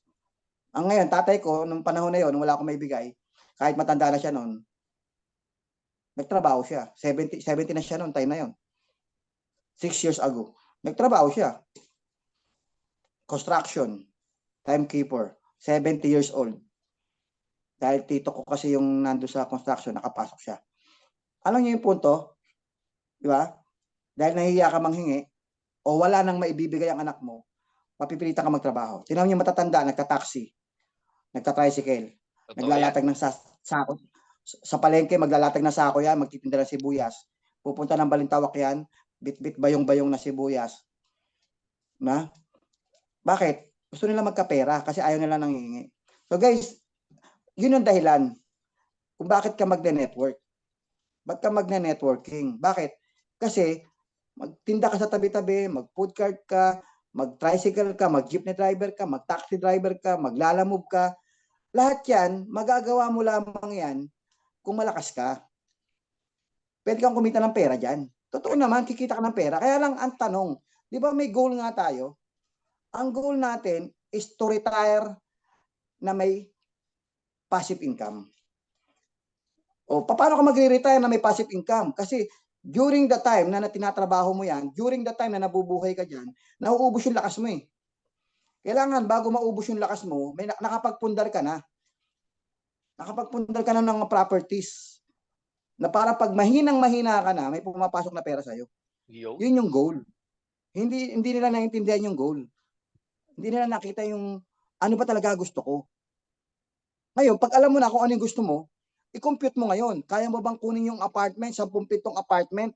Ang ngayon, tatay ko, nung panahon na yon, nung wala akong maibigay, kahit matanda na siya noon, nagtrabaho siya. 70 na siya noon, time na yon. 6 years ago. Nagtrabaho siya. Construction. Timekeeper. 70 years old. Dahil tito ko kasi yung nando sa construction, nakapasok siya. Ano niyo yung punto? Di ba? Dahil nahihiya ka manghingi, o wala nang maibibigay ang anak mo, mapipilitan ka magtrabaho. Tingnan niyo matatanda, nagka-taxi, nagka-tricycle, Totoo yan. naglalatag ng sako. Sa palengke, maglalatag ng sako yan, magtitinda ng sibuyas. Pupunta ng Balintawak yan, bit-bit bayong-bayong na sibuyas. Na? Bakit? Gusto nila magkapera kasi ayaw nila nang hihingi. So guys, yun ang dahilan kung bakit ka magne-network. Ba't ka magne-networking? Bakit? Kasi magtinda ka sa tabi-tabi, mag-food cart ka, mag-tricycle ka, mag-jeepney driver ka, mag-taxi driver ka, maglalamove ka. Lahat yan, magagawa mo lamang yan kung malakas ka. Pwede kang kumita ng pera dyan. Totoo naman, kikita ka ng pera. Kaya lang ang tanong, di ba may goal nga tayo? Ang goal natin is to retire na may passive income. O, paano ka magre-retire na may passive income? Kasi during the time na tinatrabaho mo yan, during the time na nabubuhay ka dyan, nauubos yung lakas mo eh. Kailangan bago maubos yung lakas mo, may nakapagpundar ka na. Nakapagpundar ka na ng properties. Na para pag mahinang-mahina ka na, may pumapasok na pera sa'yo. Yun yung goal. Hindi nila naiintindihan yung goal. Hindi nila nakita yung ano ba talaga gusto ko. Ngayon, pag alam mo na kung ano yung gusto mo, i-compute mo ngayon. Kaya mo bang kunin yung apartment, 10 pitong apartment,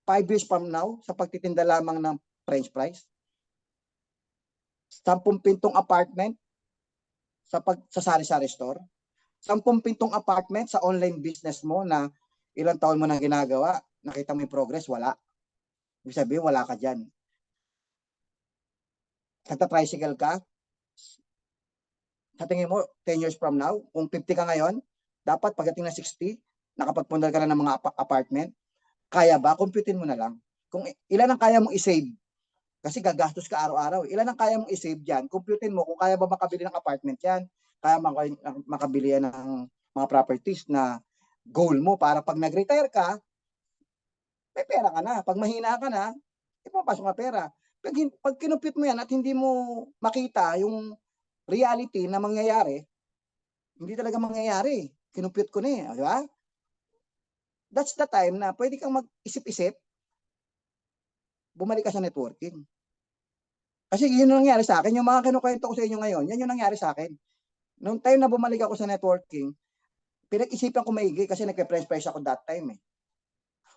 5 years from now, sa pagtitinda lamang ng French fries? 10 pitong apartment sa sari-sari store? 10 pitong apartment sa online business mo na ilang taon mo na ginagawa, nakita mo yung progress, wala. Ibig sabihin, wala ka dyan. Nagta-tricycle ka, sa tingin mo, 10 years from now, kung 50 ka ngayon, dapat pagdating na 60, nakapagpundar ka na ng mga apartment, kaya ba? Computein mo na lang. Kung ilan ang kaya mong i-save, kasi gagastos ka araw-araw. Ilan ang kaya mong i-save dyan, computein mo kung kaya ba makabili ng apartment yan, kaya makabili yan ng mga properties na goal mo para pag nag-retire ka, may pera ka na. Pag mahina ka na, ipapasok ka pera. Pag kinumpute mo yan at hindi mo makita yung reality na mangyayari, hindi talaga mangyayari. Kinumpute ko na eh, di ba? That's the time na pwede kang mag-isip-isip, bumalik ka sa networking. Kasi yun ang nangyari sa akin. Yung mga kinukwento ko sa inyo ngayon, yan yung nangyari sa akin. Noong time na bumalik ako sa networking, pinag-isipan ko maigi kasi nagpe-French fries ako that time eh.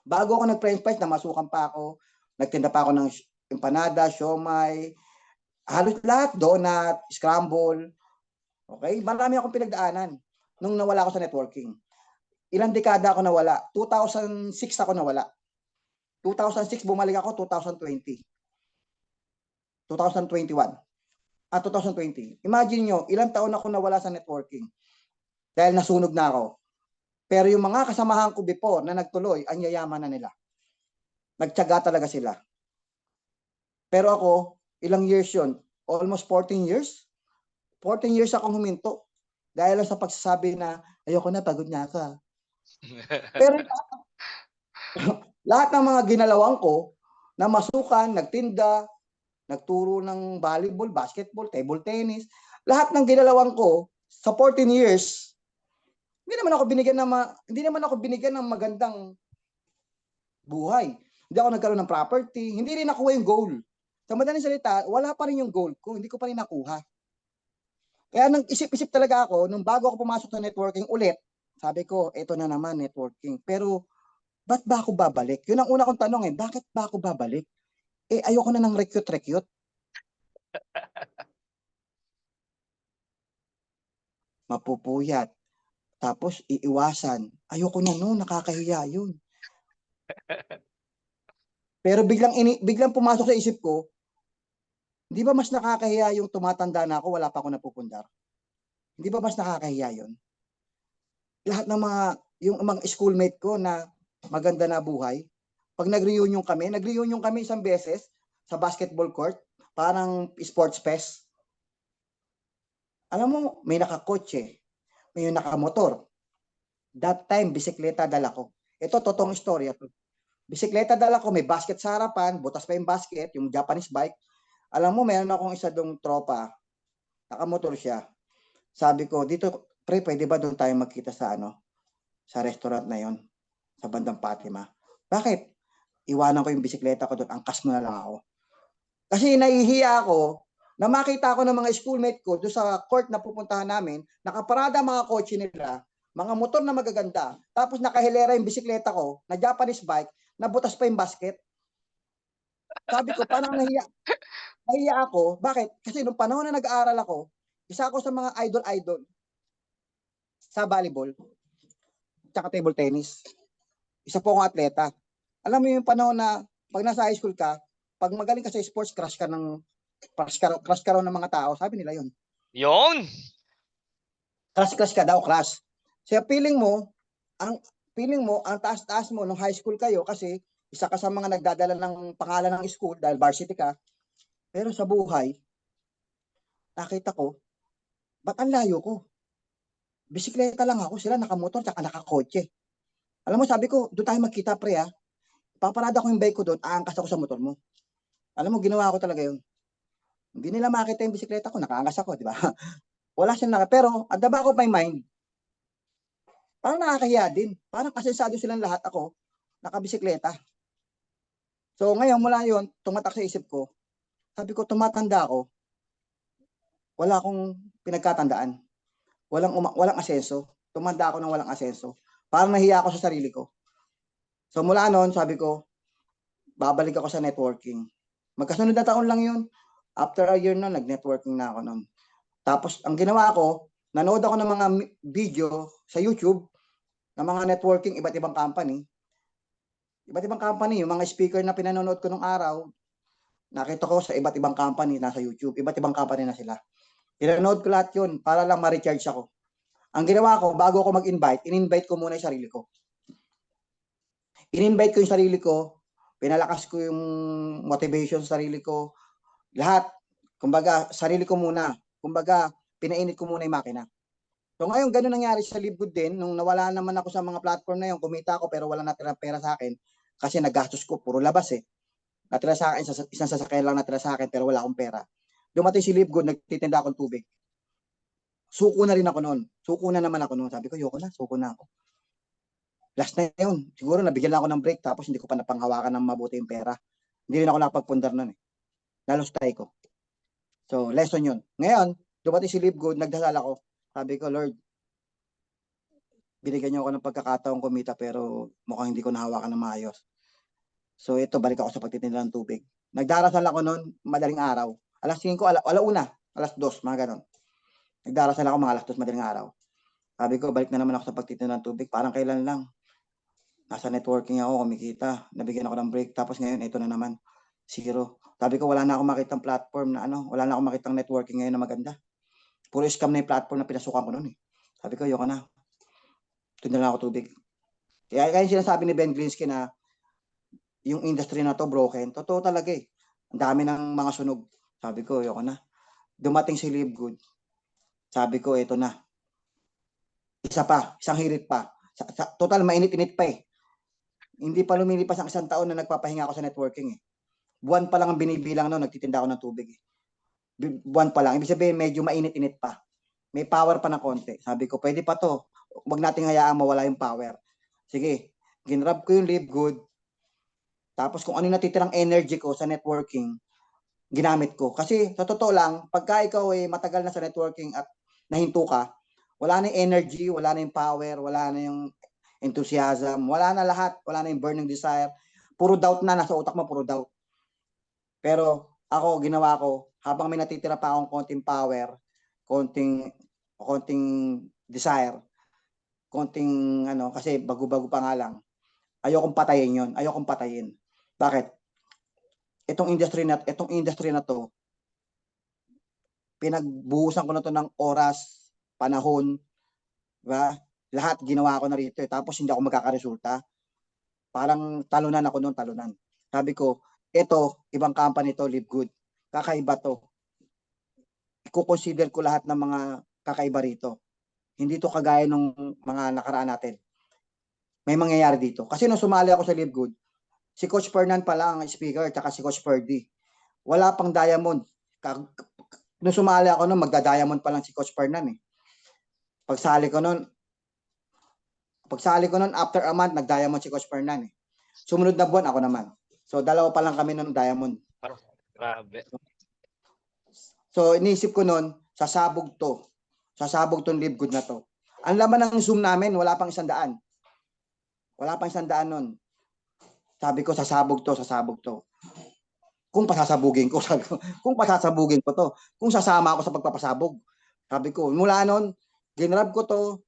Bago ako nag-French fries, namasukan pa ako, nagtinda pa ako ng empanada, siomai, halos lahat, donut, scramble. Okay? Marami akong pinagdaanan nung nawala ako sa networking. Ilang dekada ako nawala. 2006 ako nawala. 2006 bumalik ako 2020. 2021. 2020. Imagine nyo, ilang taon ako nawala sa networking dahil nasunog na ako. Pero yung mga kasamahan ko before na nagtuloy, ang yayaman na nila. Nagtiyaga talaga sila. Pero ako, ilang years yun? Almost 14 years? 14 years akong huminto. Dahil lang sa pagsasabi na, ayoko na, pagod na ako. Pero lahat ng mga ginalawan ko, na masukan, nagtinda, nagturo ng volleyball, basketball, table tennis, lahat ng ginalawan ko, sa 14 years, Hindi naman ako binigyan ng magandang buhay. Hindi ako nagkaroon ng property, hindi rin nakuha yung goal. Sa madaling salita, wala pa rin yung goal ko, hindi ko pa rin nakuha. Kaya nang isip-isip talaga ako, nung bago ako pumasok sa networking ulit, sabi ko, eto na naman, networking. Pero, ba't ba ako babalik? Yun ang una kong tanong bakit ba ako babalik? Ayoko na ng recruit. Mapupuyat. Tapos, iiwasan. Ayoko na nun, nakakahiya yun. Pero biglang pumasok sa isip ko, di ba mas nakakahiya yung tumatanda na ako, wala pa ako napupundar? Hindi ba mas nakakahiya yun? Lahat ng yung mga schoolmate ko na maganda na buhay, pag nag-reunion kami isang beses sa basketball court, parang sports fest. Alam mo, may nakakotse, may nakamotor. That time, bisikleta dala ko. Ito, totoong istorya to. Bisikleta dala ko, may basket sa harapan, butas pa yung basket, yung Japanese bike. Alam mo, meron akong isa dong tropa, nakamotor siya. Sabi ko, dito, pre, pwede ba doon tayo magkita sa sa restaurant na yon, sa bandang Fatima? Bakit? Iwanan ko yung bisikleta ko doon, angkas mo na lang ako. Kasi nahihiya ako na makita ko ng mga schoolmate ko doon sa court na pupuntahan namin, nakaparada mga kotse nila, mga motor na magaganda, tapos nakahilera yung bisikleta ko na Japanese bike, na butas pa yung basket. Sabi ko, parang nahiya ako. Bakit? Kasi nung panahon na nag-aaral ako, isa ako sa mga idol sa volleyball, tsaka table tennis. Isa po akong atleta. Alam mo yung panahon na pag nasa high school ka, pag magaling ka sa sports, crush ka raw ng mga tao. Sabi nila yun. Yon. Crush ka daw, crush. So feeling mo, ang taas-taas mo nung high school kayo kasi isa ka sa mga nagdadala ng pangalan ng school dahil varsity ka. Pero sa buhay, nakita ko, ba't ang layo ko? Bisikleta lang ako, sila nakamotor tsaka nakakotse. Alam mo, sabi ko, doon tayo magkita pre ha. Paparada ko yung bike ko doon, aangkas ako sa motor mo. Alam mo, ginawa ko talaga yun. Hindi nila makita yung bisikleta ko, nakaangkas ako, di ba? Wala siyang pero at the back of my mind, parang nakakahiya din. Parang asensado silang lahat, ako, nakabisikleta. So ngayon, mula yun, tumatak sa isip ko, sabi ko, tumatanda ako, wala akong pinagkatandaan. Walang asenso. Tumanda ako ng walang asenso. Parang nahiya ako sa sarili ko. So mula noon, sabi ko, babalik ako sa networking. Magkasunod na taon lang yun. After a year noon, nag-networking na ako noon. Tapos, ang ginawa ko, nanood ako ng mga video sa YouTube ng mga networking, iba't ibang company. Iba't ibang company, yung mga speaker na pinanonood ko nung araw, nakita ko sa iba't ibang company nasa YouTube, iba't ibang company na sila. Pinanood ko lahat yun para lang ma-recharge ako. Ang ginawa ko, bago ako mag-invite, in-invite ko muna yung sarili ko. In-invite ko yung sarili ko, pinalakas ko yung motivation sa sarili ko, lahat. Kumbaga, sarili ko muna. Kumbaga, pinainit ko muna yung makina. So ngayon, ganun nangyari sa Live Good din. Nung nawala naman ako sa mga platform na yun, kumita ako pero wala natira pera sa akin kasi nagastos ko, puro labas eh. Natira sa akin, isang sasakyan lang natira sa akin pero wala akong pera. Dumating si Live Good, nagtitinda akong tubig. Suko na rin ako noon. Suko na naman ako noon. Sabi ko, yoko na, suko na ako. Last na yun. Siguro nabigyan lang ako ng break tapos hindi ko pa napanghawakan ng mabuti yung pera. Hindi rin ako nakapagpundar noon eh. Nalustay ko. So, lesson yun. Ngayon, dumating si Live Good, nagdasal ako. Sabi ko, Lord, binigyan niyo ako ng pagkakataong kumita pero mukhang hindi ko nahawakan ng maayos. So, ito, balik ako sa pagtitinda ng tubig. Nagdarasal ako noon, madaling araw. Alas 5, alauna, alas 2, mga ganon. Nagdarasal ako mga alas 2, madaling araw. Sabi ko, balik na naman ako sa pagtitinda ng tubig. Parang kailan lang. Nasa networking ako, kumikita. Nabigyan ako ng break. Tapos ngayon, ito na naman. Zero. Sabi ko, wala na akong makitang platform na wala na akong makitang networking ngayon na maganda. Puro scam na yung platform na pinasukan ko noon eh. Sabi ko, ayoko na. Tinda na ako tubig. Kaya yung sinasabi ni Ben Glinsky na yung industry na to broken, totoo talaga eh. Ang dami ng mga sunog. Sabi ko, ayoko na. Dumating si Live Good. Sabi ko, ito na. Isa pa, isang hirit pa. Total, mainit-init pa eh. Hindi pa lumilipas ang isang taon na nagpapahinga ako sa networking eh. Buwan pa lang ang binibilang noon, nagtitinda ako ng tubig eh. Buwan pa lang. Ibig sabihin, medyo mainit-init pa. May power pa na konti. Sabi ko, pwede pa to. Wag nating hayaang mawala yung power. Sige, ginrab ko yung Live Good. Tapos kung ano yung natitirang energy ko sa networking, ginamit ko. Kasi sa totoo lang, pagka ikaw ay matagal na sa networking at nahinto ka, wala na yung energy, wala na yung power, wala na yung enthusiasm, wala na lahat, wala na yung burning desire. Puro doubt na, nasa utak mo, puro doubt. Pero ako, ginawa ko, habang may natitira pa akong konting power, konting desire, konting kasi bago-bago pa nga lang, ayokong patayin yon, ayokong patayin. Bakit? Itong industry na to, pinagbuhusan ko na to ng oras, panahon, diba? Lahat ginawa ko na rito tapos hindi ako magkakaresulta. Parang talunan ako noon, talunan. Sabi ko, ito, ibang company to, Live Good. Kakaiba to. I-consider ko lahat ng mga kakaiba rito. Hindi to kagaya ng mga nakaraan natin. May mangyayari dito. Kasi nung sumali ako sa Live Good, si Coach Fernan pa lang ang speaker, tsaka si Coach Ferdy. Wala pang diamond. Nung sumali ako noon, magda-diamond pa lang si Coach Fernan eh. Pagsali ko noon, after a month, nag-diamond si Coach Fernan eh. Sumunod na buwan, ako naman. So, dalawa pa lang kami noon diamond. Grabe. So, iniisip ko noon, sasabog tong Live Good na to. Ang laman ng Zoom namin, wala pang 100. Wala pang 100 noon. Sabi ko, sasabog to. Kung pasasabugin ko, to. Kung sasama ako sa pagpapasabog. Sabi ko, mula noon, ginrab ko to.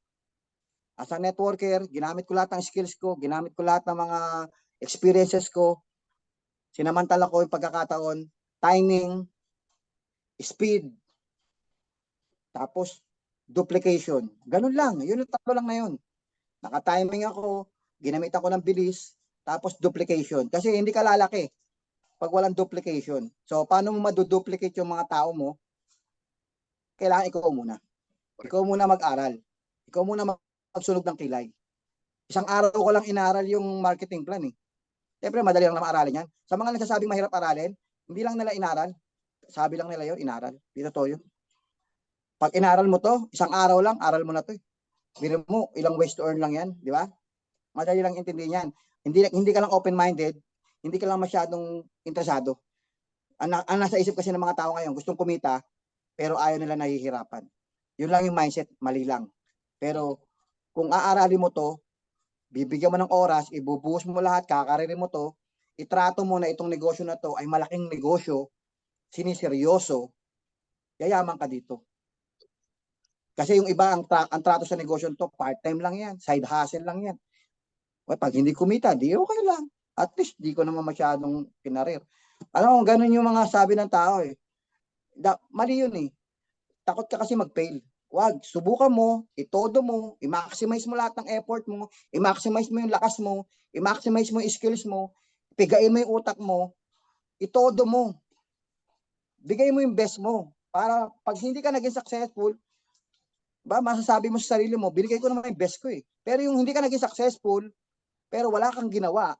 As a networker, ginamit ko lahat ng skills ko, ginamit ko lahat ng mga experiences ko. Sinamantala ko yung pagkakataon, timing, speed, tapos duplication. Ganun lang. Yun yung tatlo lang na yun. Naka-timing ako, ginamit ako ng bilis, tapos duplication. Kasi hindi ka lalaki pag walang duplication. So, paano mo maduduplicate yung mga tao mo? Kailangan ikaw muna. Ikaw muna mag-aral. Ikaw muna magsunog ng kilay. Isang araw ko lang inaral yung marketing plan eh. Siyempre, madali lang naman aralin yan. Sa mga nagsasabing mahirap aralin, hindi lang nila inaral. Sabi lang nila yun, inaral. Dito to yun. Pag inaral mo to, isang araw lang, aral mo na to eh. Biro mo, ilang ways to earn lang yan, di ba? Madali lang intindihin yan. Hindi ka lang open-minded, hindi ka lang masyadong interesado. Ang nasa isip kasi ng mga tao ngayon, gustong kumita, pero ayaw nila nahihirapan. Yun lang yung mindset, mali lang. Pero kung aaralin mo to, bibigyan mo ng oras, ibubuhos mo lahat, kakaririn mo to, itrato mo na itong negosyo na to ay malaking negosyo, siniseryoso, yayaman ka dito. Kasi yung iba, ang trato sa negosyo to, part-time lang yan, side hustle lang yan. Pag hindi kumita, di okay lang. At least, di ko naman masyadong pinarir. Alam mo, ganun yung mga sabi ng tao eh. Mali yun eh. Takot ka kasi mag-fail. Wag, subukan mo, itodo mo, i-maximize mo lahat ng effort mo, i-maximize mo yung lakas mo, i-maximize mo yung skills mo, pigain mo yung utak mo, itodo mo. Bigay mo yung best mo. Para pag hindi ka naging successful, masasabi mo sa sarili mo, binigay ko naman yung best ko eh. Pero yung hindi ka naging successful, pero wala kang ginawa,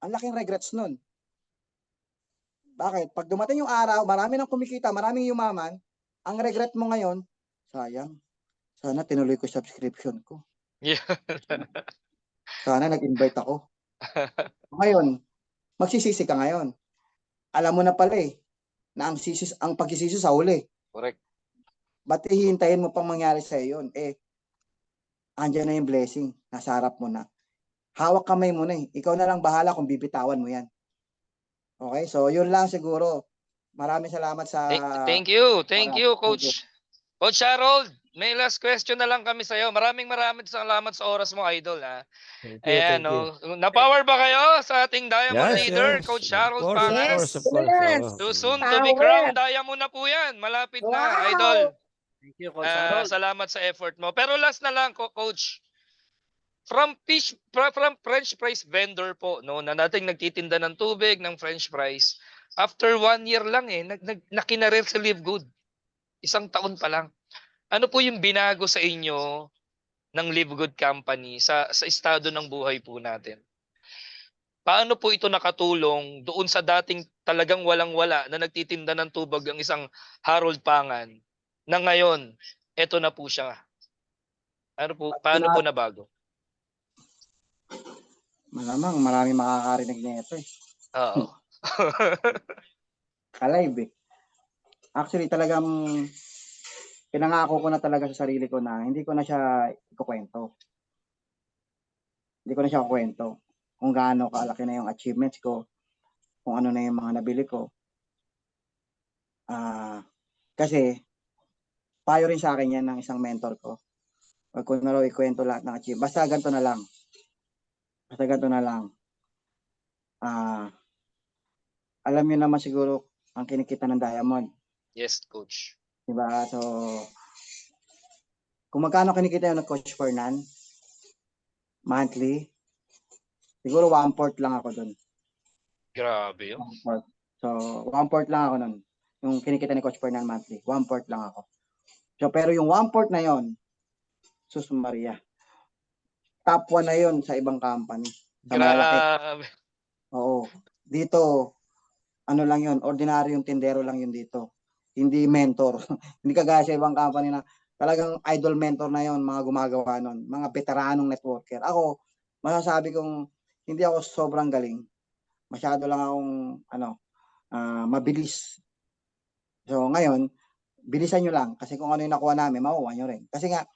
ang laking regrets nun. Bakit? Pag dumating yung araw, marami nang kumikita, maraming yumaman, ang regret mo ngayon, sayang. Sana tinuloy ko subscription ko. Yeah. Sana nag-invite ako. Ngayon, magsisisi ka ngayon. Alam mo na pala eh, na ang pagsisisi sa huli. Correct. Ba't hihintayin mo pang mangyari sa yun? Andyan na yung blessing. Nasa harap mo na. Hawak kamay mo na eh. Ikaw na lang bahala kung bibitawan mo yan. Okay? So, yun lang siguro. Maraming salamat sa... Thank you, Coach. Coach Harold, may last question na lang kami sa iyo. Maraming salamat sa oras mo, idol. Ha? Ayan, no. Na-power ba kayo sa ating Diamond Leader, Coach Harold Pangan? Yes, yes. Too soon to be crowned Diamond na po yan. Malapit na, idol. Thank you, Coach Harold. Salamat sa effort mo. Pero last na lang, Coach. From French fries vendor po, no, na nating nagtitinda ng tubig, ng French fries. After 1 year lang nakinarir sa Live Good. 1 taon pa lang. Ano po yung binago sa inyo ng Live Good Company sa estado ng buhay po natin? Paano po ito nakatulong doon sa dating talagang walang-wala na nagtitinda ng tubig ang isang Harold Pangan na ngayon, eto na po siya. Paano po nabago? Malamang marami makakarinig nito eh. Oo. Alive eh. Actually talagang pinangako ko na talaga sa sarili ko na hindi ko na siya ikukwento. Hindi ko na siya kukwento kung gaano kalaki na yung achievements ko, kung ano na yung mga nabili ko. Kasi payo rin sa akin yan ng isang mentor ko. Huwag ko na raw ikwento lahat ng achievements. Basta ganito na lang. Basta ganito na lang. Alam niyo naman siguro ang kinikita ng Diamond. Yes, coach. Diba? So, kung magkano kinikita yung Coach Fernan, monthly, siguro 1/4 lang ako dun. Grabe yun. 1/4. So, 1/4 lang ako nun. Yung kinikita ni Coach Fernan monthly, 1/4 lang ako. So, pero yung 1/4 na yon, sus Maria, top 1 na yon sa ibang company. Sa malalaki. Grabe. Oo. Dito, ano lang yun, ordinaryong tindero lang yun dito. Hindi mentor. Hindi kagaya sa ibang company na talagang idol mentor na yon, mga gumagawa nun, mga veteranong networker. Ako, masasabi kong hindi ako sobrang galing. Masyado lang akong mabilis. So ngayon, bilisan nyo lang kasi kung ano yung nakuha namin, makuha nyo rin. Kasi nga,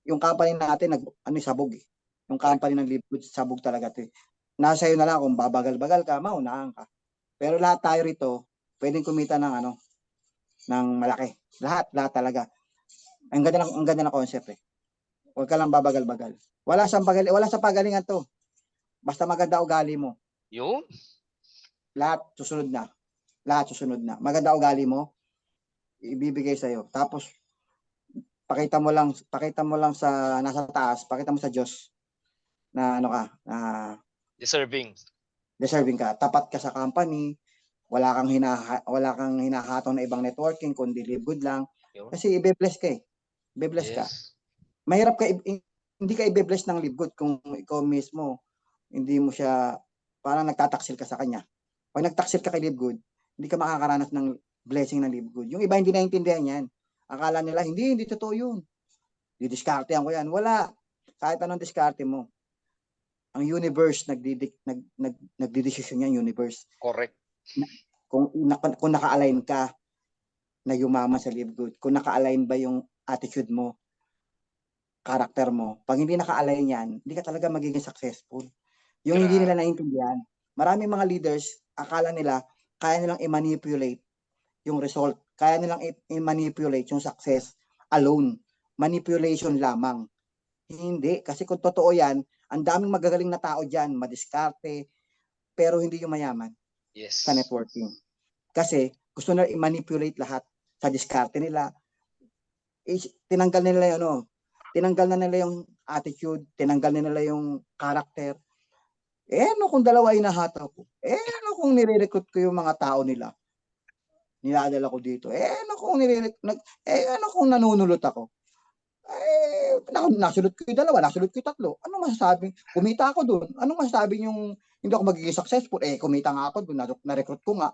yung company natin, sabog eh. Yung company ng Live sabog talaga ito eh. Nasa iyo na lang kung babagal-bagal ka, maunahan ka. Pero lahat tayo rito, pwedeng kumita ng ng malaki. Lahat talaga. Ang ganda ng concept eh. Huwag ka lang babagal-bagal. Wala sa pagalingan to. Basta maganda ugali mo. Yun? Lahat susunod na. Maganda ugali mo, ibibigay sa iyo. Tapos pakita mo lang sa nasa taas, pakita mo sa Diyos na deserving ka. Tapat ka sa company, wala kang hinahatong na ibang networking kundi live good lang. Yun. Kasi ibe-bless ka eh. Ibe-bless ka. Yes. Mahirap ka hindi ka ibe-bless ng live good kung ikaw mismo hindi mo siya, parang nagtataksil ka sa kanya. Pag nagtaksil ka kay live good, hindi ka makakaranas ng blessing ng live good. Yung iba hindi naiintindihan yan. Akala nila hindi totoo yun. Didiskartehan ko yan. Wala. Kahit anong diskarte mo. Ang universe nagdidesisyon yan, universe. Correct. Kung naka-align ka na yumaman sa live good, kung naka-align ba yung attitude mo, character mo, pag hindi naka-align yan, hindi ka talaga magiging successful. Yung hindi nila naiintindihan. Maraming mga leaders, akala nila, kaya nilang i-manipulate yung result. Kaya nilang i-manipulate yung success alone. Manipulation lamang. Hindi. Kasi kung totoo yan, ang daming magagaling na tao dyan, madiskarte, pero hindi yung mayaman. Yes. Sa networking. Kasi gusto na i-manipulate lahat sa diskarte nila. Tinanggal na nila yung attitude, tinanggal na nila yung character. Ano kung dalawa inahataw ko? Ano kung nire-recruit ko yung mga tao nila? Niladala ko dito. Ano kung nanunulot ako? Nasulot ko yung dalawa, nasulot ko yung tatlo. Ano masasabi? Kumita ako doon. Ano masasabi yung hindi ako magiging successful? Kumita nga ako doon, na-recruit ko nga.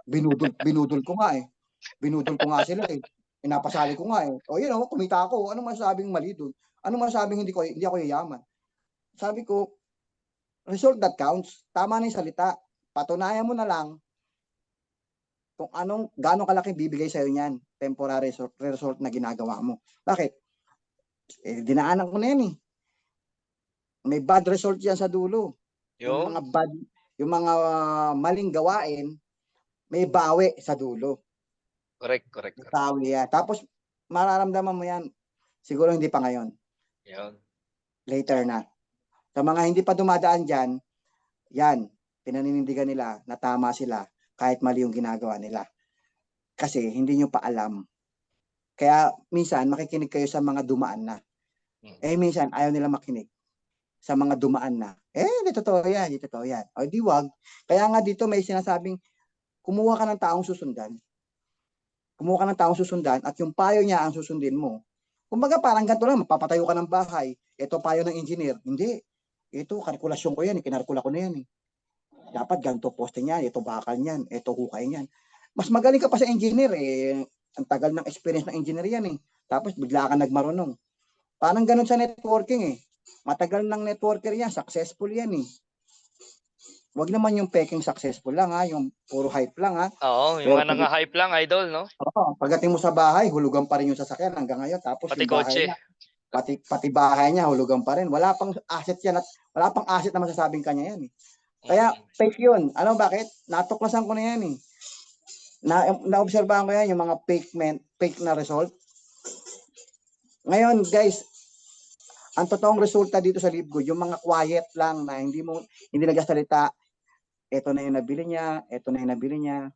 Binudol ko nga eh. Binudol ko nga sila eh. Pinapasali ko nga eh. Kumita ako. Ano masasabing mali doon? Ano masasabing hindi ako yayaman? Sabi ko, result that counts. Tama na yung salita. Patunayan mo na lang kung gaano kalaki bibigay sa'yo niyan. Temporary result na ginagawa mo. Bakit? Dinaanan ko na yan eh. May bad result yan sa dulo. Yung mga maling gawain, may bawi sa dulo. Correct. Bawi yan. Tapos, mararamdaman mo yan. Siguro hindi pa ngayon. Yun. Later na. Sa mga hindi pa dumadaan dyan, yan, pinaninindigan nila na tama sila kahit mali yung ginagawa nila. Kasi hindi nyo pa alam. Kaya minsan makikinig kayo sa mga dumaan na. Minsan ayaw nila makinig sa mga dumaan na. Hindi totoo yan. O di wag. Kaya nga dito may sinasabing kumuha ka ng taong susundan. At yung payo niya ang susundin mo. Kumbaga parang ganito lang, mapapatayo ka ng bahay. Ito payo ng engineer. Hindi. Ito, kalkulasyon ko yan. Kinalkula ko na yan. Dapat ganito poste niyan. Ito bakal niyan. Ito hukay niyan. Mas magaling ka pa sa engineer. Ang tagal ng experience ng engineer yan. Tapos bigla ka nagmarunong. Parang ganun sa networking eh. Matagal ng networker yan, successful yan eh. Wag naman yung peking successful lang ha, yung puro hype lang ha. Oo, yung Pero mga nanga-hype lang, idol, no? pagdating mo sa bahay, hulugan pa rin yung sasakyan hanggang ngayon. Tapos Pati yung bahay kotse. niya, pati bahay niya, hulugan pa rin. Wala pang asset yan at wala pang asset na masasabing kanya yan eh. Kaya fake yun. Alam mo bakit? Natuklasan ko na yan eh. Naobserbahan ko yan, yung mga fake na result. Ngayon guys, ang totoong resulta dito sa LiveGood, yung mga quiet lang na hindi nagsasalita, eto na yung nabili niya, eto na yung nabili niya.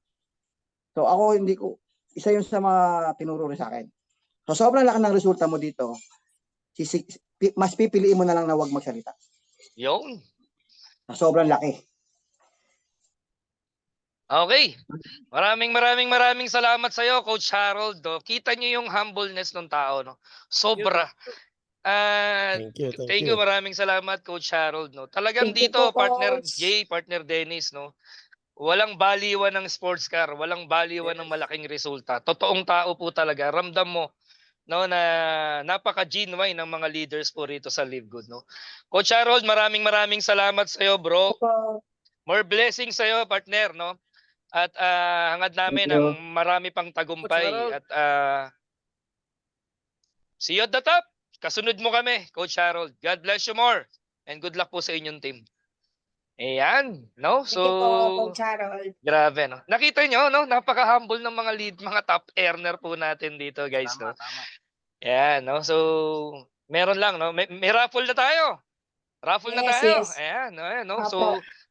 So ako isa yun sa mga tinuro rin sa akin. So sobrang laki ng resulta mo dito, mas pipiliin mo na lang na wag magsalita. Yun. Sobrang laki. Okay. Maraming salamat sa iyo, Coach Harold. No? Kita niyo yung humbleness ng tao, no? Sobra. Thank you. Maraming salamat, Coach Harold, no? Talagang Thank you dito, po, partner Coach. Jay, partner Dennis, no? Walang baliwan ng sports car, walang baliwan ng malaking resulta. Totoong tao po talaga. Ramdam mo, no, na napaka-genuine ng mga leaders po rito sa LiveGood, no? Coach Harold, maraming salamat sa iyo, bro. Po. More blessings sa iyo, partner, no? At hangad namin Thank you. ang marami pang tagumpay Harold. at see you at the top. Kasunod mo kami, Coach Harold. God bless you more and good luck po sa inyong team. Ayan, no? Thank you po, Coach Harold. Grabe, no? Nakita nyo, no? Napaka-humble ng mga top earner po natin dito, guys, no? Tama. Ayan, no? So, meron lang, no? May raffle na tayo. Raffle na Yes, tayo. yes. Ayan, no? Opo. So,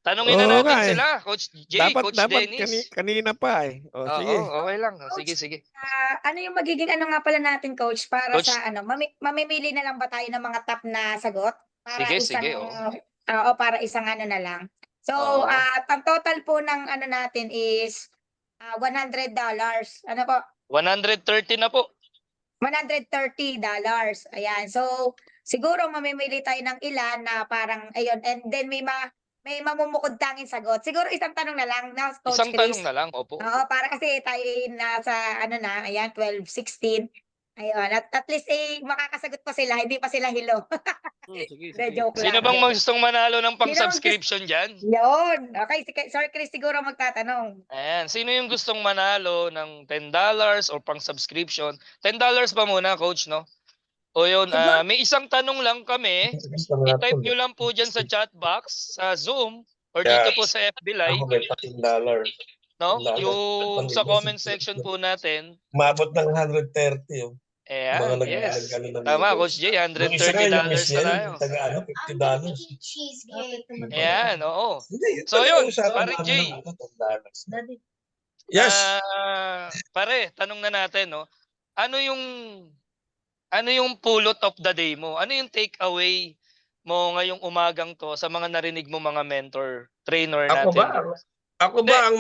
tanungin na Oo natin nga eh. sila, Coach Jay, Coach Dapat Dennis. kanina pa eh. O, Oo, sige. okay lang. Coach, Sige. ano yung magiging ano nga pala natin, Coach, para Coach. sa mamimili na lang ba tayo ng mga top na sagot? Para Sige, oo. Oo, para isang ano na lang. So, Oo. ang total po ng ano natin is $100. Ano po? 130 na po. $130. Ayan. So, siguro mamimili tayo ng ilan na parang, ayun, and then may mamumukod tanging sagot. Siguro isang tanong na lang na, Coach Isang Chris. tanong na lang, opo. Oo, para kasi tayo nasa ano na, ayan, 12, 16. Ayun, at least makakasagot pa sila, hindi pa sila hilo. Sige. Hindi, joke Sino lang. bang gustong manalo ng Sino bang pang-subscription dyan? Yun. Okay, Sir Chris siguro magtatanong. Ayan, sino yung gustong manalo ng $10 or pang-subscription? $10 ba muna, Coach, no? O yun, Siguro- may isang tanong lang kami. I-type nyo lang po dyan sa chat box, sa Zoom, or dito po sa FB Live, Ako may $10. no? $10. Yung sa comment section po natin. Umabot ng 130. Yung Ayan, mga yes. nag-ano ng Tama, libo. Coach Jay, Yung isa nga, $130 yung na Michelle, tayo. yung taga $50. Ayan, oo. Hindi, So yun, usapan pare namin Jay. ng $10. Yes. Pare, tanong na natin, no? Ano yung pulot of the day mo? Ano yung take away mo ngayong umagang to sa mga narinig mo mga mentor, trainer Ako natin? ba? dito? Ako ba ang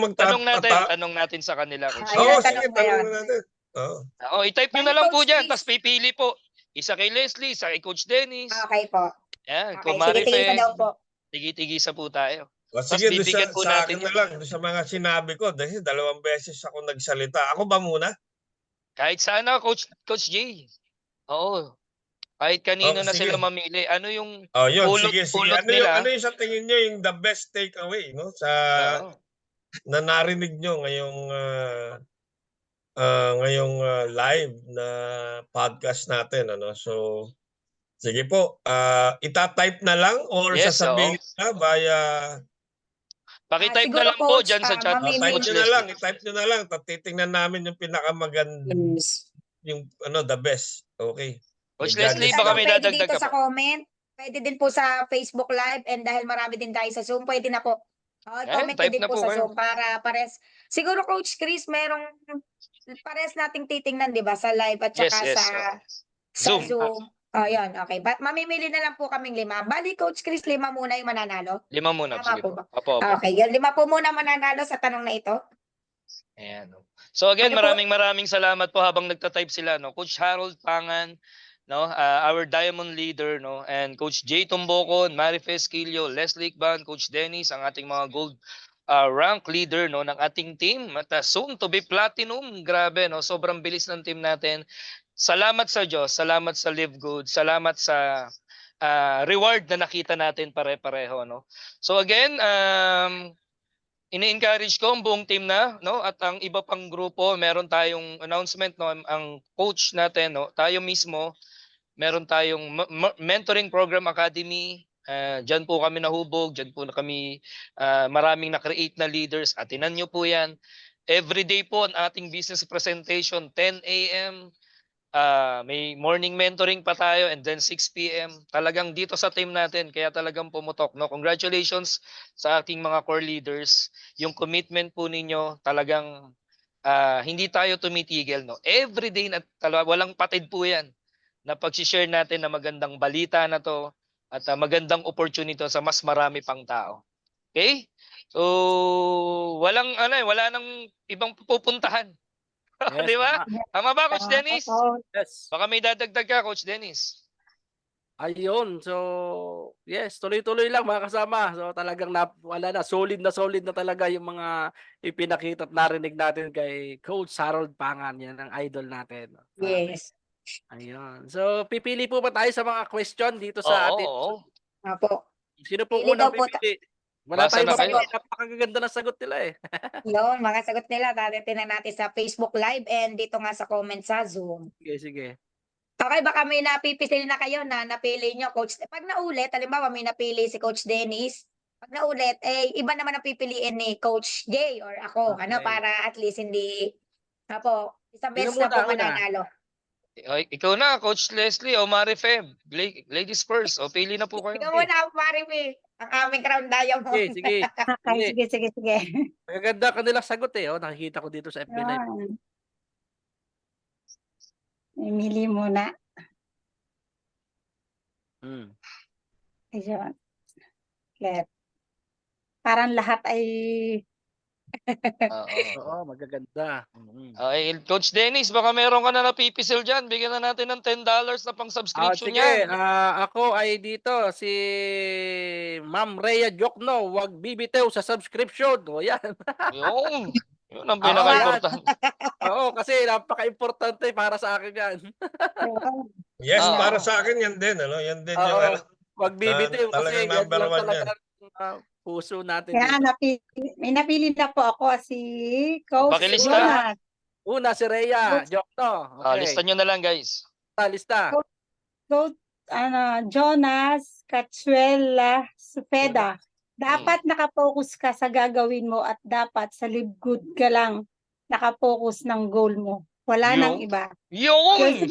Tanong natin sa kanila. Coach. Ayun, Oo, tanong sige, na yun. tanong natin. Oo. I-type nyo Bali, na lang po Coach dyan, Chris. tapos pipili po. Isa kay Leslie, isa kay Coach Dennis. Okay po. Yan, Okay, kung sige, tingin Marife, daw po. tigi-tigisa po tayo. O, sige, doon bibigyan po sa natin akin na yun. lang, doon sa mga sinabi ko, dahil 2 beses ako nagsalita. Ako ba muna? Kahit sana, Coach Jay. Oo. Kahit kanino na sige. sila mamili. Ano yung Oh, yun, pulot sige. pulot Ano nila? yung sa tingin nyo yung the best takeaway, no? Sa Oo. na narinig nyo ngayong live na podcast natin, ano? So sige po, ita-type na lang or Yes, sasabihin na via Paki-type Siguro, na lang po Coach, dyan sa chat. mamimili. type Coach nyo na lang, Leslie. i-type nyo na lang. Titingnan namin yung pinakamaganda, yung the best. Okay. Coach May Leslie, judges baka na. may Pwede dadagdag dito ka sa pa. comment. Pwede din po sa Facebook Live and dahil marami din tayo sa Zoom, pwede na po. Comment type din na po po sa kayo. Zoom para pares. Siguro, Coach Chris, merong pares nating titingnan, di ba? Sa live at Yes, saka yes. sa Zoom. Zoom. Yun, okay. Mamimili na lang po kaming 5. Bali, Coach Chris, 5 muna yung mananalo. 5 muna. Tama Sige po po. ba? Opo. Okay, yung 5 po muna mananalo sa tanong na ito. Ayan. So again, Ano po? maraming salamat po habang nagta-type sila, no. Coach Harold Pangan, no, our diamond leader, no, and Coach Jay Tumbocon, Marife Esquilio, Leslie Ikban, Coach Dennis, ang ating mga gold rank leader, no, ng ating team at soon to be platinum. Grabe, no, sobrang bilis ng team natin. salamat sa Diyos, salamat sa Live Good, salamat sa reward na nakita natin pare-pareho, no? So again, ini-encourage ko ang buong team na, no, at ang iba pang grupo, meron tayong announcement, no, ang coach natin, no, tayo mismo, meron tayong mentoring program academy. Diyan po kami nahubog, diyan po na kami maraming na-create na leaders. Atinan niyo po 'yan. Every day po ang ating business presentation 10 a.m. May morning mentoring pa tayo and then 6 p.m. Talagang dito sa team natin, kaya talagang pumutok. No? Congratulations sa ating mga core leaders. Yung commitment po ninyo, talagang hindi tayo tumitigil. No? Every day, walang patid po yan na pag-share natin na magandang balita na to at magandang opportunity sa mas marami pang tao. Okay? So, wala nang ibang pupuntahan. Yes, Di ba? tama. Tama ba, Coach Dennis? Yes. Baka may dadagdag ka, Coach Dennis. Ayun. So, yes, tuloy-tuloy lang mga kasama. So, talagang wala na solid na talaga yung mga ipinakita at narinig natin kay Coach Harold Pangan. Yan ang idol natin. Yes. Ayun. So, pipili po ba tayo sa mga question dito Oo, sa atin? oo. Opo. Sino po Pili unang daw po pipili? Wala Basa tayong na kayo. mapili. Napakaganda ng sagot nila eh. Yun, mga sagot nila. Tingnan natin sa Facebook Live and dito nga sa comment sa Zoom. Sige, sige. Okay, baka may napipisil na kayo na napili nyo, Coach. Pag naulit, halimbawa may napili si Coach Dennis. Pag naulit, iba naman ang pipiliin ni Coach Jay or ako. Okay. Para at least hindi, isang Sino beses na po muna, una? mananalo. Ikaw na, Coach Leslie o Marifeb. Ladies first. O, pili na po kayo. Ikaw muna, Marimi, ang aming crown diamond. Sige, sige. Okay, Sige. sige. Magaganda kanilang sagot eh. Oh, nakikita ko dito sa FB Live. Yan. Emily muna. Ayun. Let. Parang lahat ay Oo. Oo, magaganda. Okay, Coach Dennis, baka meron ka na napipisil dyan. Bigyan na natin ng $10 na pang subscription Sige, yan. ako ay dito si Ma'am Rhea Jokno, wag bibitaw sa subscription. O yan. Yun. Yun ang Oo, pinaka-importante. Oo, kasi napaka-importante para sa akin yan. Yes, Oo. para sa akin yan din. Ano? Yan din yung Oo, wag bibitaw kasi talagang yan number lang one talaga yan. ang puso natin Kaya dito. may napili na po ako si Coach Pakilista. Jonas. Una si Rhea Jokno. Okay. Lista nyo na lang, guys. Lista. Coach Jonas Cachuela Supeda. Dapat nakapokus ka sa gagawin mo at dapat sa live good ka lang nakapokus ng goal mo. Wala nang iba. Yun!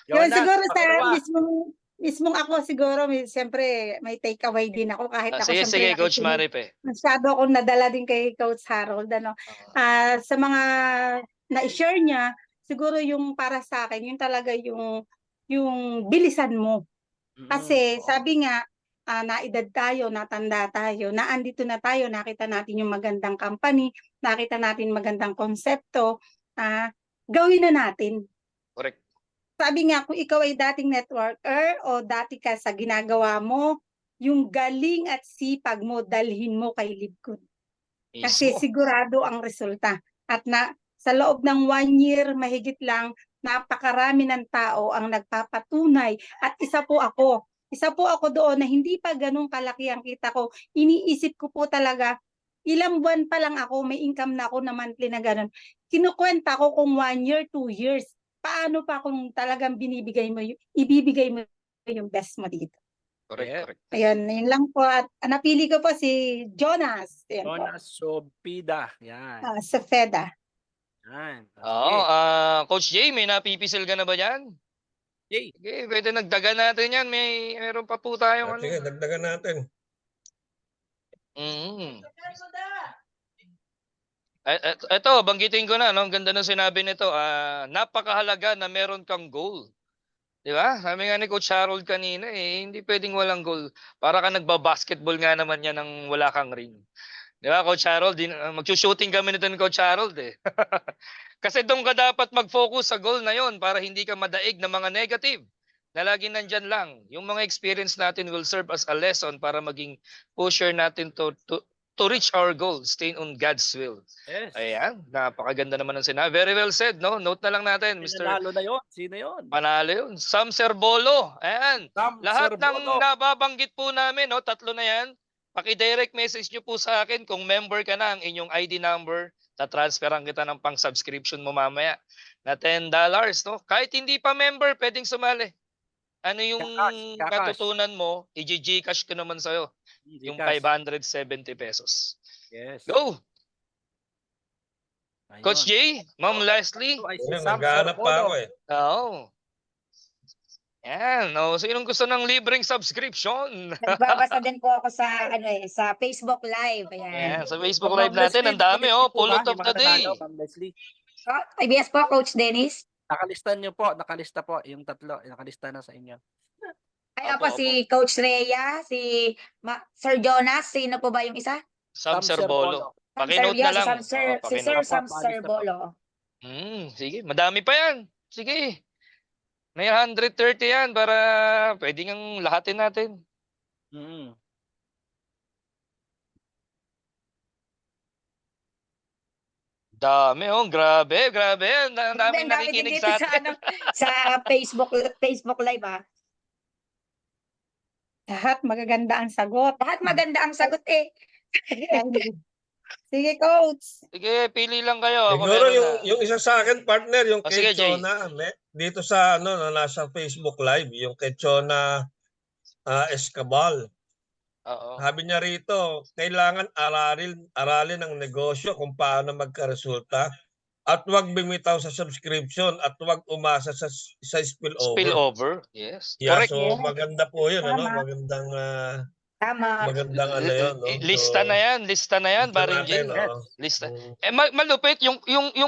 Yun siguro sa pangalawa. mismong ako siguro, siyempre may take away din ako kahit ako Sige, siyempre Coach nakikinig. Maripe. Masyado akong nadala din kay Coach Harold. Sa mga na-share niya, siguro yung para sa akin, yung talaga yung bilisan mo. Kasi sabi nga, naedad tayo, natanda tayo, naandito na tayo, nakita natin yung magandang company, nakita natin magandang konsepto, gawin na natin. Correct. Sabi nga, kung ikaw ay dating networker o dati ka sa ginagawa mo, yung galing at sipag mo, dalhin mo kay Libgood. Kasi sigurado ang resulta. At sa loob ng 1 year, mahigit lang, napakarami ng tao ang nagpapatunay. At isa po ako doon na hindi pa ganun kalaki ang kita ko. Iniisip ko po talaga, ilang buwan pa lang ako, may income na ako na monthly na ganun. Kinukwenta ko kung 1 year, 2 years. Paano pa kung talagang ibibigay mo yung best mo dito. Correct. Ayun, yun lang po. At napili ko po si Jonas. Ayan po. Jonas Supeda. Yan. Sa FEDA. Yan. Oo, Coach Jay, may napipisil ka na ba dyan? Jay. Sige, pwede nagdagan natin yan. Meron pa po tayong Sige, dagdagan natin. Ito, banggitin ko na, no? Ang ganda ng sinabi nito. Napakahalaga na meron kang goal. Di ba? Sabi nga ni Coach Harold kanina, hindi pwedeng walang goal. Para ka nagba-basketball nga naman yan ng wala kang ring. Di ba, Coach Harold? Mag-shooting kami nito ni Coach Harold eh. Kasi doon ka dapat mag-focus sa goal na yon para hindi ka madaig ng mga negative na lagi nandyan lang. Yung mga experience natin will serve as a lesson para maging pusher natin to reach our goal, staying on God's will. Yes. Ayan, napakaganda naman ng sinabi. Very well said, no? Note na lang natin, Mr. Nanalo na yon. Sino yon? Panalo yun. Sam Serbolo. Ayan. Sam Lahat ng Serbolo. nababanggit po namin, no, tatlo na yan, paki-direct message nyo po sa akin kung member ka na, ang inyong ID number, tatransferan kita ng pang-subscription mo mamaya na $10, no? Kahit hindi pa member, pwedeng sumali. Ano yung Kakash. natutunan mo, i-Gcash ko naman sa'yo. Yung Gcash. 570 pesos. Yes. Go! Ayun. Coach J, Ma'am Leslie. Ito ay si Ayun, Sam naghahanap pa Serbolo. ako eh. Oo. Yan. No, sinong gusto ng libreng subscription? Nagbabasa din po ako sa sa Facebook Live. Yan, Ayan. sa Facebook Ma'am Live natin, Leslie, ang dami nakalista oh, po pulot ba of yung the mga day. nanalo, Ma'am Leslie? Yes po, Coach Dennis. Nakalista po yung tatlo, nakalista na sa inyo. Ay, Opo, po, si Coach Rhea, si Sir Jonas, sino po ba yung isa? Sam Sam Serbolo. Sam Pakinote Sir- na lang. Si Sir, Oo, si Sir pakinote. Sam Paalis na po. Serbolo. Sige, madami pa yan. Sige. May 130 yan para pwede ngang lahatin natin. Mm. Dami oh, grabe, grabe. Ang Grabe, daming ang dami din nakikinig dito sa sa, atin. sa Facebook Live Lahat magaganda ang sagot. Lahat maganda ang sagot eh. Sige, Coach. Sige, pili lang kayo. Ako Siguro meron yung, na. yung isa sa akin, partner, yung Oh, kay sige, Jay. Chona, dito sa, nasa Facebook Live, yung kay Chona Escabal. Oo. Sabi niya rito, kailangan aralin ang negosyo kung paano magkaresulta at huwag bumitaw sa subscription at huwag umasa sa spillover. Spillover. Yes. Yeah, Correct. so Yes. maganda po yun, Tama. Magandang Tama. yun, no? Lista na yan, lista na yan, lista Baring J. natin, oo. Lista. Mm. Malupit yung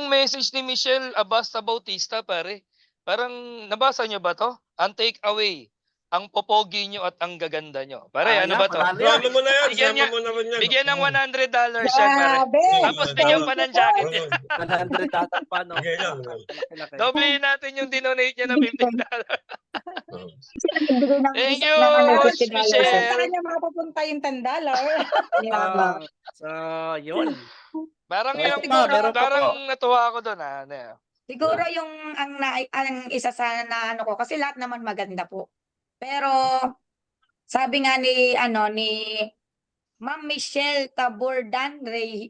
message ni Michelle Abasta Bautista, pare. Parang nabasa niyo ba to? Ang take away, ang popogi nyo at ang gaganda nyo. Pare, ano Yan, ba to? panalo yan. Sama mo na yan, Bigyan sama niya- mo naman yan. Bigyan ng Mm. $100 yan, pare. Grabe. Tapos bigyan pa ng jacket. Oo. 100 tatang pa, no? Sige yan. Laki-laki. Doblehin natin yung dinonate niya na $50. Oo. Nagbigay ng Thank isa- you, ng Coach $50. Michelle. Sa kanya mapupunta yung $10. Yeah. So, yun. Parang Meron yung, pa, meron pa parang po. natuwa ako doon. Siguro yung ang isa sa na ano ko kasi lahat naman maganda po. Pero sabi nga ni Ma'am Michelle Tabordan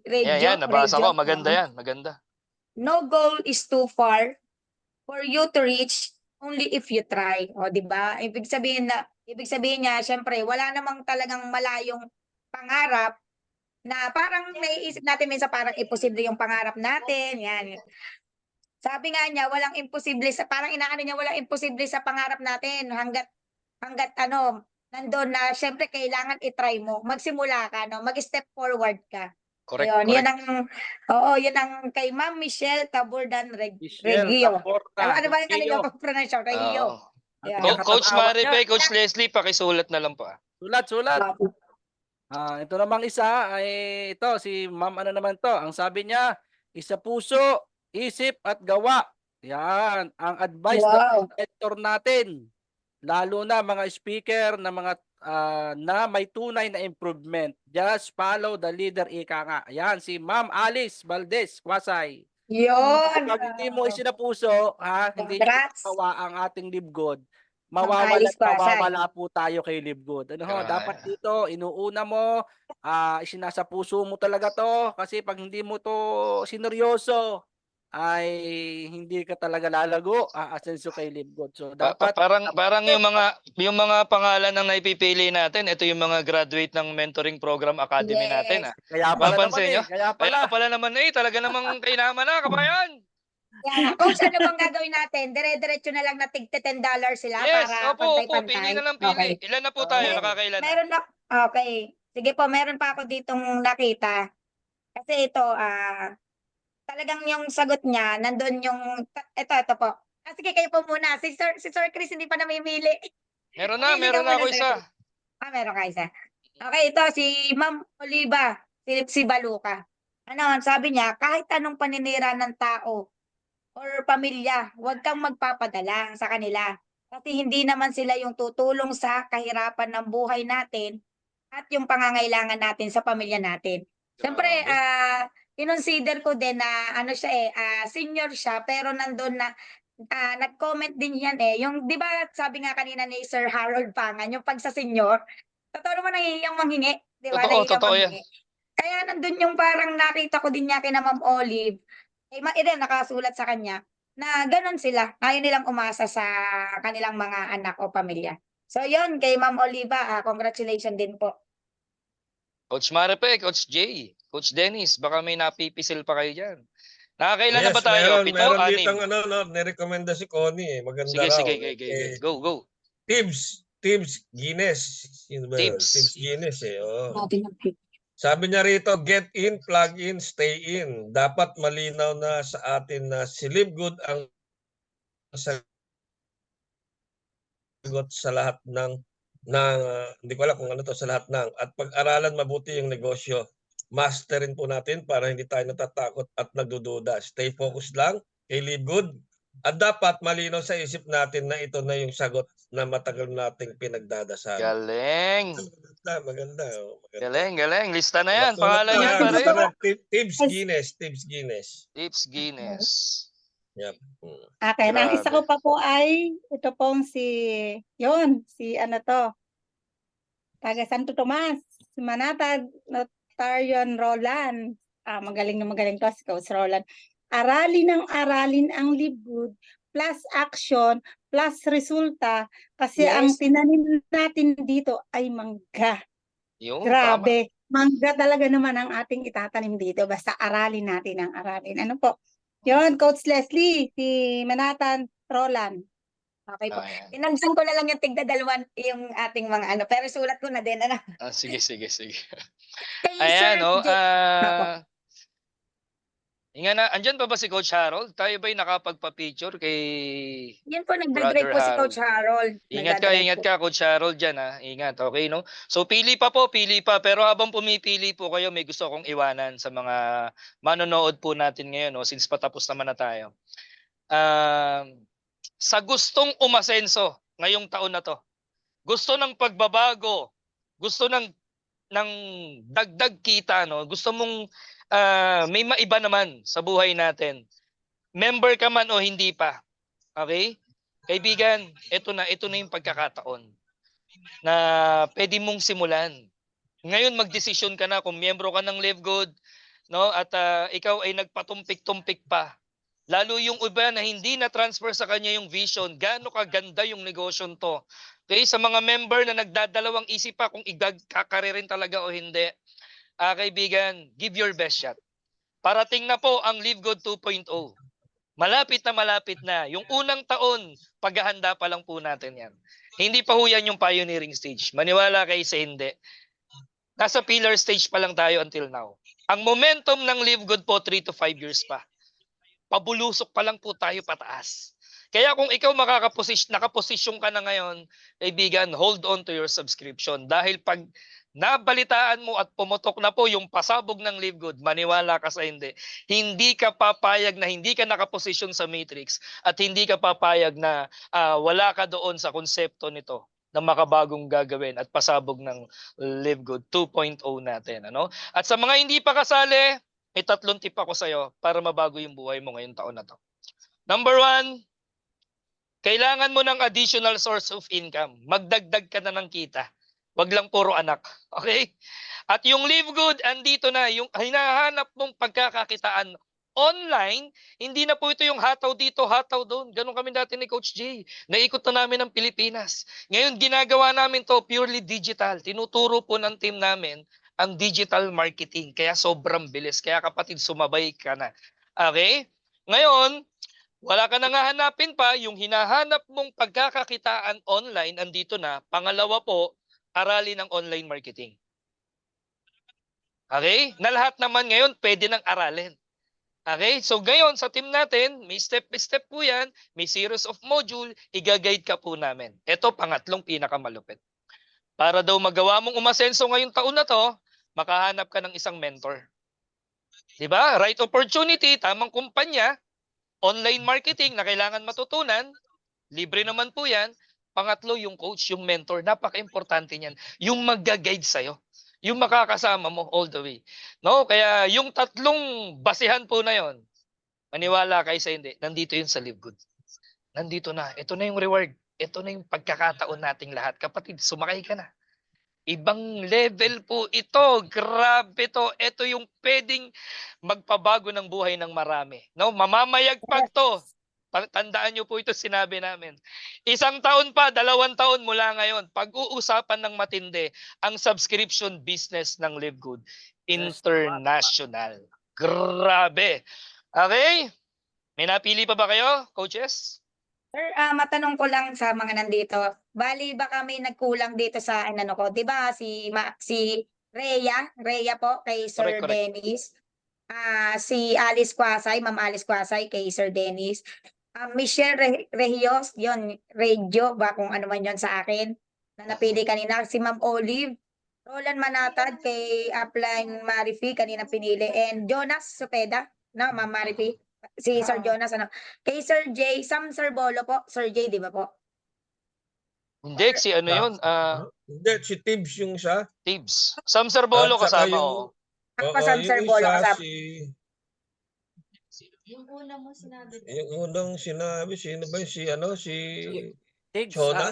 Yan, nabasa ko. Regio, Maganda yan, maganda. no goal is too far for you to reach only if you try. O, di ba? Ibig sabihin niya, syempre, wala namang talagang malayong pangarap na parang naiisip natin minsan parang imposible yung pangarap natin. Yan. Sabi nga niya, walang imposible parang inaano niya, walang imposible sa pangarap natin hanggat nandun na syempre kailangan i-try mo. Magsimula ka, no? Mag-step forward ka. Correct, Ayun, correct. yun ang kay Ma'am Michelle Tabordan Michelle Regio. Taborda. Ano ba yung Regio. yung pag-pronounce? Regio. Oo. Yeah. Coach Nakakatawa Maripe, niya. Coach Leslie, pakisulat na lang po. Sulat. Ito namang isa ay ito si Ma'am ano naman to. Ang sabi niya, isa puso, isip at gawa. Yan ang advice Wow. ng mentor natin. Lalo na mga speaker na mga na may tunay na improvement. Just follow the leader, ika nga. Yan si Ma'am Alice Valdez, Kwasay. Yun. Pag hindi mo isinapuso, hindi niyo Congrats. ginawa ang ating libgod, Alice Kwasay. mawawala po tayo kay libgod. Ano ho, Right. dapat dito inuuna mo, isinasa puso mo talaga to kasi pag hindi mo to sineryoso ay hindi ka talaga lalago, aasenso kay libgod. So dapat Parang yung mga pangalan ng naipipili natin, ito yung mga graduate ng mentoring program academy Yes. natin. kaya pala Mapansin naman nyo? kaya pala. Kaya pala naman talaga namang kainaman na, kabayan. Yan. Coach, ano bang gagawin natin? Dire-diretso na lang na tig $10 sila Yes, para opo, pantay-pantay. pili na lang pili. Okay. Ilan na po tayo, Oo. nakakailan na? Meron na, okay. Sige po, meron pa ako ditong nakita. Kasi ito, talagang yung sagot niya, nandun yung, ito po. Sige, kayo po muna. Si Sir Chris hindi pa namimili. Meron na Pili ka ako muna, Sir isa. Chris. Meron ka isa. Okay, ito si Ma'am Oliva, si Baluka. Sabi niya, kahit anong paninira ng tao or pamilya, huwag kang magpapadala sa kanila. Kasi hindi naman sila yung tutulong sa kahirapan ng buhay natin at yung pangangailangan natin sa pamilya natin. Siyempre, Grabe. kinonsider ko din na ano siya senior siya pero nandun na nag-comment din yan yung 'di ba sabi nga kanina ni Sir Harold Pangan yung 'pag sa senior, totoo naman nahihiyang manghingi, 'di ba, Totoo, nahihiyang totoo yan. manghingi. Kaya nandun yung parang nakita ko din niya kina Ma'am Olive, din nakasulat sa kanya na gano'n sila, ayaw nilang umasa sa kanilang mga anak o pamilya. So yun, kay Ma'am Oliva, congratulations din po. Coach Maripe, Coach Jay, Coach Dennis, baka may napipisil pa kayo dyan. Nakakailan na Yes, ba tayo? meron 7, meron 6? ditong ano no, nirekomenda si Connie maganda Sige, raw. sige, okay. Go, go. Tibbs Guinness. Sino ba yun? Tibbs. Tibbs Guinness oh. Natin ang pick. Sabi niya rito, get in, plug in, stay in. Dapat malinaw na sa atin na si Livegood ang sagot sa lahat ng hindi ko alam kung ano to, sa lahat ng at pag-aralan mabuti yung negosyo. Masterin po natin para hindi tayo natatakot at nagdududa. Stay focused lang kay Livegood. At dapat malinaw sa isip natin na ito na yung sagot na matagal nating pinagdadasal. Galing. Maganda. Galing. Lista na yan. Sulat Pangalan na, yan, sulat pare. na. Tibbs Guinness. Tips Guinness. Yep. Okay, ang isa Grabe. ko pa po ay ito pong si ano to, taga Santo Tomas, si Manatad Notarion Roland. Magaling to si Coach Roland. Aralin ang Livegood plus action plus resulta kasi ang Yes. tinanim natin dito ay mangga. Yung, Grabe. Mangga talaga naman ang ating itatanim dito. Basta aralin natin ang aralin. Ano po? Yon, Coach Leslie, si Manatan Roland. Okay po. Ayan. Tinagsan ko na lang yung tigda-dalawan yung ating mga ano, pero sulat ko na din ano. Sige. Kay Ayan, Sir no. J. Apo. Inga na, andyan pa ba si Coach Harold? Tayo ba'y nakapagpa-picture kay Yan po, nagda-drive po si Brother Coach Harold. Ingat Nagda-drive po. ka, Coach Harold dyan ha. Ingat, okay, no? So, pili pa. Pero habang pumipili po kayo, may gusto kong iwanan sa mga manonood po natin ngayon, no? Since patapos naman na tayo. Sa gustong umasenso ngayong taon na to, gusto ng pagbabago, gusto ng dagdag kita, no? Gusto mong may maiba naman sa buhay natin. Member ka man o hindi pa. Okay? Kaibigan, ito na yung pagkakataon na pwede mong simulan. Ngayon magdesisyon ka na kung miyembro ka ng Livegood, no? At ikaw ay nagpatumpik-tumpik pa. Lalo yung iba na hindi na transfer sa kanya yung vision, gaano kaganda yung negosyo to. Okay, sa mga member na nagdadalawang isip pa kung ikakaririn talaga o hindi. Kaibigan, give your best shot. Parating na po ang Livegood 2.0. Malapit na. Yung unang taon, paghahanda pa lang po natin yan. Hindi pa ho yan yung pioneering stage. Maniwala kayo sa hindi. Nasa pillar stage pa lang tayo until now. Ang momentum ng Livegood po 3 to 5 years pa. Pabulusok pa lang po tayo pataas. Kaya kung ikaw nakaposisyon ka na ngayon, kaibigan, hold on to your subscription. Dahil pag nabalitaan mo at pumutok na po yung pasabog ng Livegood, maniwala ka sa hindi ka papayag na hindi ka nakaposisyon sa matrix at hindi ka papayag na wala ka doon sa konsepto nito na makabagong gagawin at pasabog ng Livegood 2.0 natin. Ano? At sa mga hindi pa kasali, may 3 tip ako sa'yo para mabago yung buhay mo ngayong taon na to. Number 1, kailangan mo ng additional source of income. Magdagdag ka na ng kita. Wag lang puro anak. Okay? At yung Livegood, andito na. Yung hinahanap mong pagkakakitaan online, hindi na po ito yung hataw dito, hataw doon. Ganun kami dati ni Coach Jay. Naikot na namin ang Pilipinas. Ngayon, ginagawa namin to purely digital. Tinuturo po ng team namin ang digital marketing. Kaya sobrang bilis. Kaya kapatid, sumabay ka na. Okay? Ngayon, wala ka nang hahanapin pa. Yung hinahanap mong pagkakakitaan online, andito na. Pangalawa po, aralin ng online marketing. Okay? Na lahat naman ngayon, pwede nang aralin. Okay? So ngayon, sa team natin, may step-by-step po yan. May series of module. Iga-guide ka po namin. Ito, pangatlong pinakamalupit. Para daw magawa mong umasenso ngayong taon na to, makahanap ka ng isang mentor. Diba? Right opportunity, tamang kumpanya, online marketing na kailangan matutunan, libre naman po yan, Pangatlo, yung coach, yung mentor. Napaka-importante niyan. Yung magga-guide sa'yo. Yung makakasama mo all the way. No? Kaya yung tatlong basihan po na yon, maniwala kayo sa hindi, nandito yun sa Live Good. Nandito na. Ito na yung reward. Ito na yung pagkakataon nating lahat. Kapatid, sumakay ka na. Ibang level po ito. Grabe to. Ito yung pwedeng magpabago ng buhay ng marami. No, mamamayagpag to. Tandaan nyo po ito, sinabi namin. 1 taon pa, 2 taon mula ngayon, pag-uusapan ng matindi ang subscription business ng Live Good International. Grabe. Okay? May napili pa ba kayo, coaches? Sir, matanong ko lang sa mga nandito. Bali baka may nagkulang dito sa ano ko, 'di ba si Rhea po kay Sir Correct. Dennis. Si Alice Quasay, Ma'am Alice Quasay kay Sir Dennis. Michelle Regios, 'yon, Regio ba kung ano man 'yon sa akin. Na napili kanina si Ma'am Olive. Roland Manatad kay Upline Marifi kanina pinili, and Jonas Cepeda, no, Ma'am Marifi. Si Sir Jonas, ano. Kay Sir J, Sir Bolo po. Sir J, di ba po? Hindi, si ano yun? Hindi, si Tibbs yung isa. Tibbs. Sam Serbolo At saka kasama, yung, oo. Ako, oo, Sir yung Bolo isa kasama. Yung una mo sinabi. Yung unang sinabi, sino ba yun? Si ano? Si Tigs, Chona?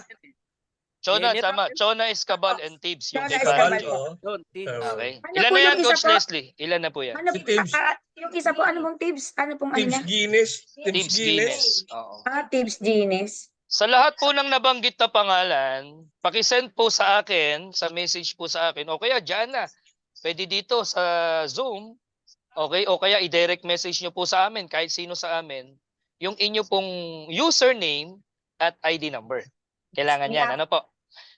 Chona, Yenny tama. Rafael. Chona Escabal and Tibbs. Yung Chona Cabal, Escabal po. oo. Yun, Tigs. Okay. Ano Ilan po na yan, yung isa Coach po? Leslie? Ilan na po yan? Ano, Si Tibbs. yung isa po, ano pong tips? Ano pong ano Tibbs niya? Guinness. Tibbs Tibbs Guinness. Guinness. Oo. Tips Genius. Sa lahat po ng nabanggit na pangalan, pakisend po sa akin, sa message po sa akin, o kaya dyan na. Pwede dito sa Zoom, okay? O kaya i-direct message nyo po sa amin, kahit sino sa amin, yung inyo pong username at ID number. Kailangan yan. Ano po?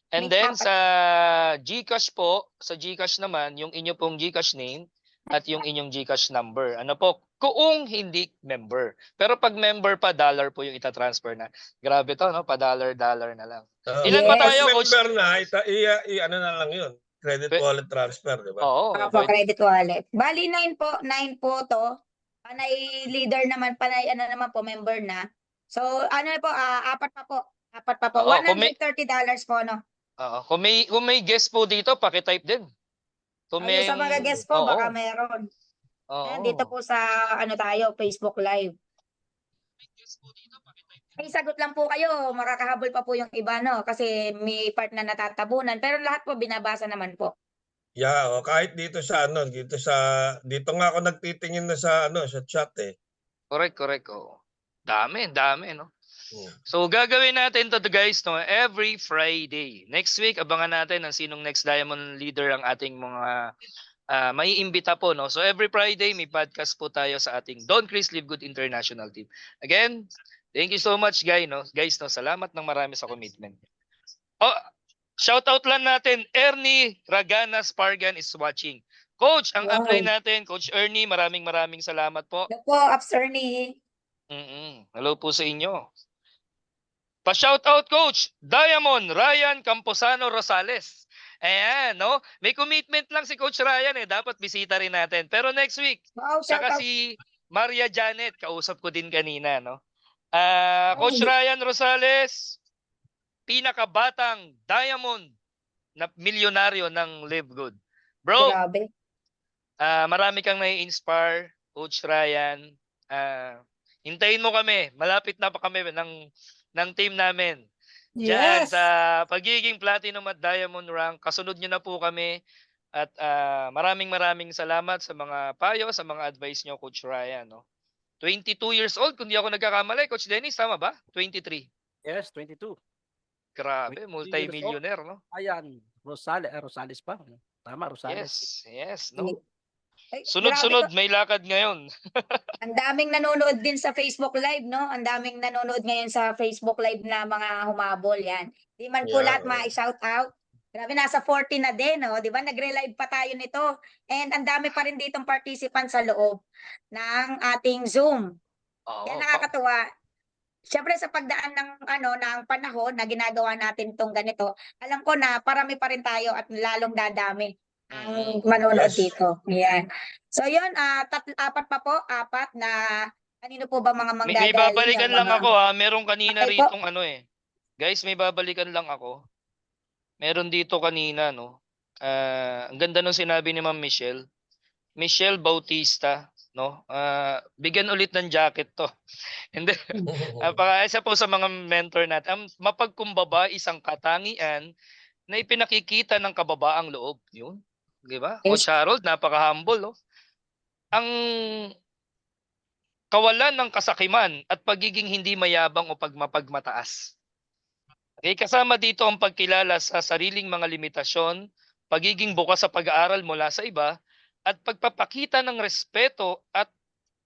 And May then apat. sa GCash po, sa GCash naman, yung inyo pong GCash name at yung inyong GCash number. Ano po? Kung hindi member. Pero pag member pa, dollar po yung itatransfer na. Grabe to, no? Pa dollar na lang. Ilan ba Yes. tayo, Pag Coach? member na, ano na lang yun. Credit wallet transfer, di ba? Oo. Po, credit wallet. Bali, 9 po to. Panay leader naman, panay ano naman po, member na. So, ano po, 4 pa po. 4 pa po. Oo, kung may- $130 po, no? Oo. Kung may guest po dito, pakitype din. Kung Ayun, sa mga guest po, Oo. baka meron. Oo. Ayan, dito po sa, ano tayo, Facebook Live. Ay, sagot lang po kayo. Makakahabol pa po yung iba, no? Kasi may part na natatabunan. Pero lahat po, binabasa naman po. Yeah, kahit dito sa dito nga ako nagtitingin na sa sa chat eh. Correct. Oo. Dami, no? Hmm. So, gagawin natin to guys, no? Every Friday. Next week, abangan natin ang sinong next Diamond Leader ang ating mga maiimbita po, no? So, every Friday, may podcast po tayo sa ating Don Chris Live Good International Team. Again, thank you so much, guys, no? Salamat ng marami sa commitment. Oh, shout out lang natin, Ernie Ragana Spargan is watching. Coach, ang Wow. upline natin, Coach Ernie, maraming salamat po. Ito po, Ups Ernie. Hello po sa inyo. Pa-shout out, Coach Diamond Ryan Camposano Rosales. Ayan, no? May commitment lang si Coach Ryan eh. Dapat bisita rin natin. Pero next week, Wow, shout saka out. si Maria Janet, kausap ko din kanina, no? Coach Ryan Rosales, pinakabatang diamond na milyonaryo ng Live Good. Bro, Grabe. marami kang nai-inspire, Coach Ryan. Hintayin mo kami. Malapit na pa kami ng team namin. Diyan Yes. sa pagiging platinum at diamond rank, kasunod nyo na po kami. At maraming salamat sa mga payo, sa mga advice nyo, Coach Ryan. No? 22 years old, kung di ako nagkakamali. Coach Dennis, tama ba? 23. Yes, 22. Grabe, 22 multi-millionaire, no? Ayan, Rosales pa. Tama, Rosales. Yes, no? Ay, Sunod-sunod, grabe may lakad ngayon. Ang daming nanonood din sa Facebook Live, no? Ang daming nanonood ngayon sa Facebook Live na mga humabol yan. Di man po Yeah, lahat ma-shout out. Grabe, nasa 40 na din, no? Di ba? Nagre-live pa tayo nito. And ang dami pa rin ditong participants sa loob ng ating Zoom. Oo, Yan nakakatuwa. Siyempre sa pagdaan ng panahon na ginagawa natin tong ganito, alam ko na parami pa rin tayo at lalong dadami ang manonood Yes. dito. Yan. So yun, 4 pa po, 4 na kanino po ba mga May manggagaling? babalikan Yung lang mga- ako Merong kanina Okay po. ritong Guys, may babalikan lang ako. Meron dito kanina, no? Ang ganda nung sinabi ni Ma'am Michelle. Michelle Bautista, no? Bigyan ulit ng jacket to. Hindi. Isa po sa mga mentor natin. Ang mapagkumbaba, isang katangian na ipinakikita ng kababaang loob. Yun. Di ba? Coach Harold, napaka-humble, no? Ang kawalan ng kasakiman at pagiging hindi mayabang o pagmapagmataas. Okay, kasama dito ang pagkilala sa sariling mga limitasyon, pagiging bukas sa pag-aaral mula sa iba, at pagpapakita ng respeto at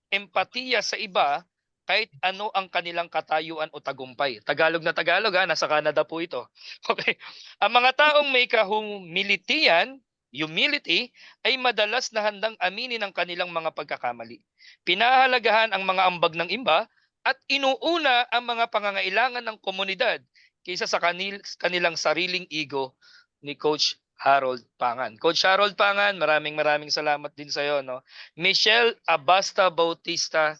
empatiya sa iba kahit ano ang kanilang katayuan o tagumpay. Tagalog na Tagalog, nasa Canada po ito. Okay. Ang mga taong may kahumilitian, humility, ay madalas na handang aminin ang kanilang mga pagkakamali. Pinahalagahan ang mga ambag ng iba at inuuna ang mga pangangailangan ng komunidad kaysa sa kanilang sariling ego ni Coach Harold Pangan. Coach Harold Pangan, maraming salamat din sa iyo, no. Michelle Abasta Bautista,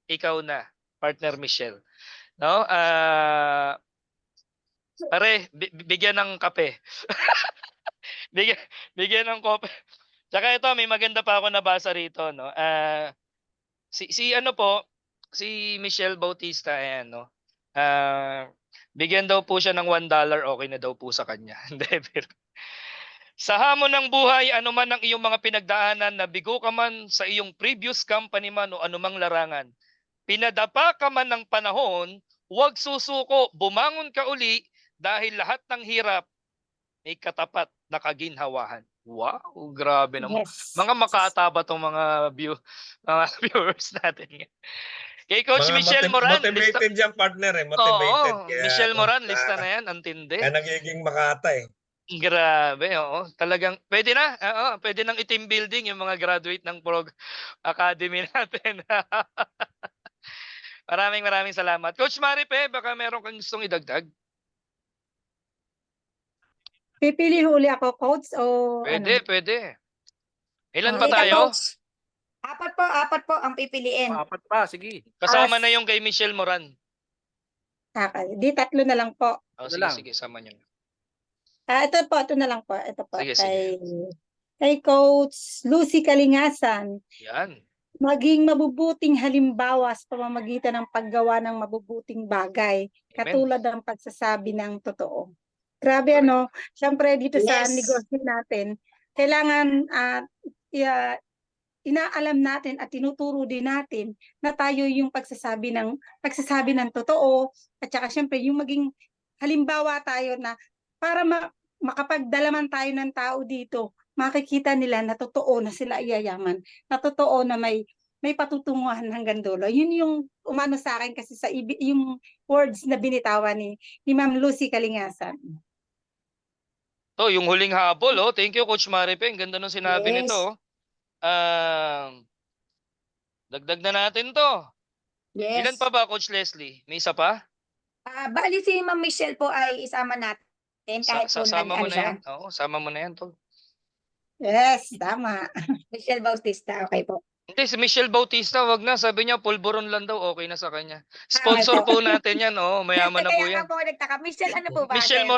ikaw na, partner Michelle. No? Pare, bigyan ng kape. bigyan ng kape. Tsaka ito, may maganda pa ako nabasa rito, no. Si ano po, si Michelle Bautista, ayan, no. Bigyan daw po siya ng $1, okay na daw po sa kanya. Hindi, pero sa hamon ng buhay, anuman ang iyong mga pinagdaanan, nabigo ka man sa iyong previous company man o anumang larangan, pinadapa ka man ng panahon, huwag susuko, bumangon ka uli dahil lahat ng hirap may katapat na kaginhawahan. Wow, grabe naman. Yes. Mga makataba tong mga viewers natin. Kay Coach Mga Michelle Moran, motivated yung partner eh. Motivated. Oo, Kaya, Michelle Moran, lista na yan, ang tindi. Kaya nagiging makata eh. Grabe, oo. Talagang pwede na. Oo, pwede nang i-team building yung mga graduate ng academy natin. maraming salamat. Coach Maripe, baka meron kang gustong idagdag? Pipili huli ako, coach, o ano? Pwede. Ilan pa Sige, tayo? coach. Apat po ang pipiliin. Apat pa, sige. Kasama na yung kay Michelle Moran. Okay. Di 3 na lang po. Ano lang? Sige, sama niyo. Ito na lang po. Ito po. Sige. Kay Coach Lucy Kalingasan. Yan. Maging mabubuting halimbawa sa pamamagitan ng paggawa ng mabubuting bagay. Katulad ng pagsasabi ng totoo. Grabe ano. Siyempre dito sa Yes. negosyo natin, kailangan inaalam natin at tinuturo din natin na tayo yung pagsasabi ng totoo at saka syempre yung maging halimbawa tayo na para makapagdalaman tayo ng tao dito, makikita nila na totoo na sila yayaman, na totoo na may patutunguhan hanggang dulo. Yun yung umano sa akin kasi sa yung words na binitawan ni Ma'am Lucy Kalingasan. Yung huling habol, thank you Coach Maripe. Ang ganda nung sinabi Yes. nito. Dagdag na natin to. Yes. Ilan pa ba, Coach Leslie? May isa pa? Bali si Ma'am Michelle po ay isama natin kahit po Sama mo nag-ano na siya. yan. Oo, sama mo na yan, tol. Yes, tama. Michelle Bautista, okay po. Hindi, si Michelle Bautista, wag na. Sabi niya, pulburon lang daw, okay na sa kanya. Sponsor po natin yan, mayaman na po Kaya yan. nga po ako nagtaka. Michelle, ano po ba? Michelle sir?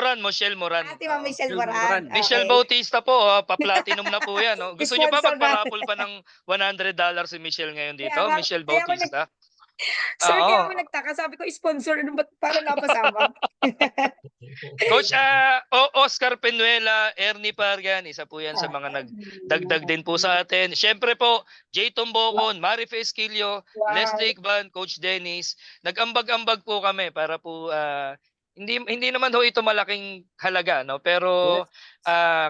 Moran. Ate Ma'am Oo. Michelle Moran. Moran. Michelle Okay. Bautista po, pa-platinum na po yan. Gusto niyo ba Sponsor magparapol pa ng $100 si Michelle ngayon dito? Kaya nga- Michelle kaya ako Bautista. Sir, Oo. kaya ako nagtaka. Sabi ko, sponsor. Ano ba? Para napasama. Coach Oscar Penuela, Ernie Pargan, isa po yan sa mga nagdagdag din po sa atin. Siyempre po, Jay Tombocon, Marife Esquilio, Wow. Leslie Igban, Coach Dennis. Nag-ambag-ambag po kami para po hindi naman ho ito malaking halaga, no? Pero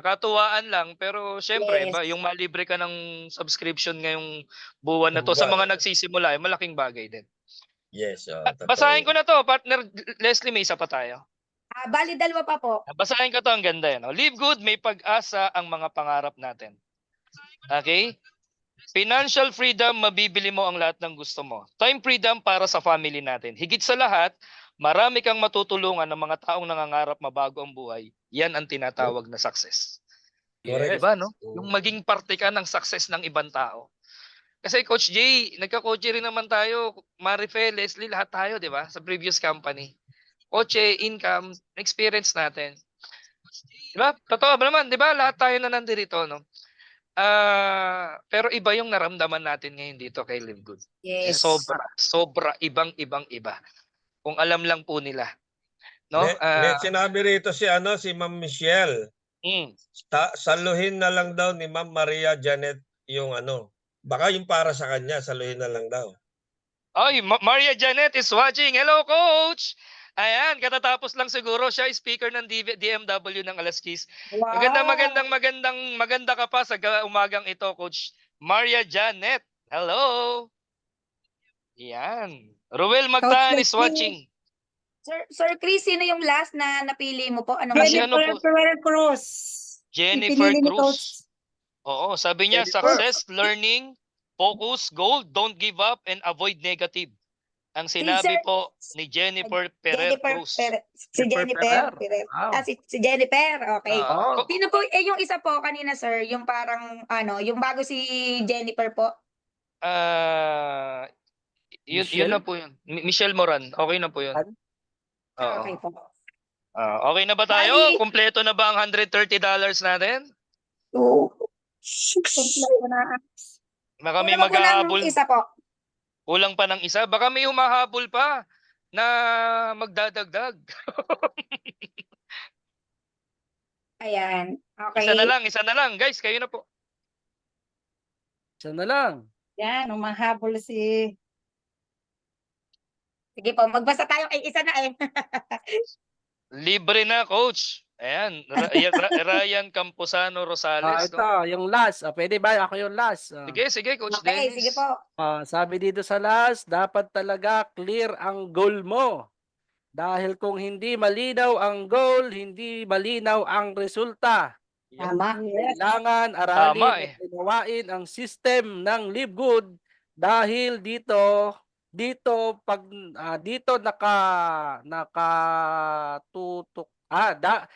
katuwaan lang, pero siyempre Yes. yung malibre ka ng subscription ngayong buwan na to sa mga nagsisimula, malaking bagay din. Yes. Basahin ko na to, partner Leslie, may isa pa tayo. Bali, dalawa pa po. Basahin ko to, ang ganda yan. Live good, may pag-asa ang mga pangarap natin. Okay? Financial freedom, mabibili mo ang lahat ng gusto mo. Time freedom para sa family natin. Higit sa lahat, marami kang matutulungan ng mga taong nangangarap mabago ang buhay. Yan ang tinatawag na success. Correct. Diba, no? Yung maging parte ka ng success ng ibang tao. Kasi Coach Jay, nagka-coach rin naman tayo, Marife, Leslie, lahat tayo, di ba? Sa previous company. kotse, income, experience natin. Diba? Totoo ba naman, di ba? Lahat tayo na nandito, no? Pero iba yung naramdaman natin ngayon dito kay Live Good. Yes. Sobra, ibang iba. Kung alam lang po nila. No? May sinabi rito si Ma'am Michelle. Saluhin na lang daw ni Ma'am Maria Janet yung baka yung para sa kanya, saluhin na lang daw. Ay, Maria Janet is watching. Hello, Coach! Ayan, katatapos lang siguro siya, speaker ng DMW ng Alaskis. Wow. Maganda ka pa sa umagang ito, Coach Maria Janet. Hello! Yan. Ruel Magtaan is watching. Sir Chris, sino yung last na napili mo po? Ano Kasi nga? ano po? Jennifer Cruz. Jennifer Ipinili ni Cruz. Coach. Oo, sabi niya, Jennifer. success, learning, focus, goal, don't give up, and avoid negative. Ang sinabi Sir- po ni Jennifer Ferrer Cruz. Si Jennifer Perez. Wow. Si Jennifer, okay. Oo. Sino po, yung isa po kanina sir, yung parang yung bago si Jennifer po. Yun Michelle? na po yun. Michelle Moran, okay na po yun. Oo. Okay po. Okay na ba tayo? Bali- Kumpleto na ba ang $130 natin? Oo. Kompleto na. Baka may Kulang po ng maghahabol. isa po. Kulang pa ng isa. Baka may humahabol pa na magdadagdag. Ayan. Okay. Isa na lang. Guys, kayo na po. Isa na lang. Yan, umahabol si... Sige po, magbasa tayo kay isa na eh. Libre na, Coach. Ayan. Ryan Camposano Rosales. Ito, No? yung last. Pwede ba? Ako yung last. Sige, Coach Okay, Dennis. sige po. Sabi dito sa last, dapat talaga clear ang goal mo. Dahil kung hindi malinaw ang goal, hindi malinaw ang resulta. Tama. Kailangan aralin Tama, at ginawain ang system ng Live Good dahil dito nakatutok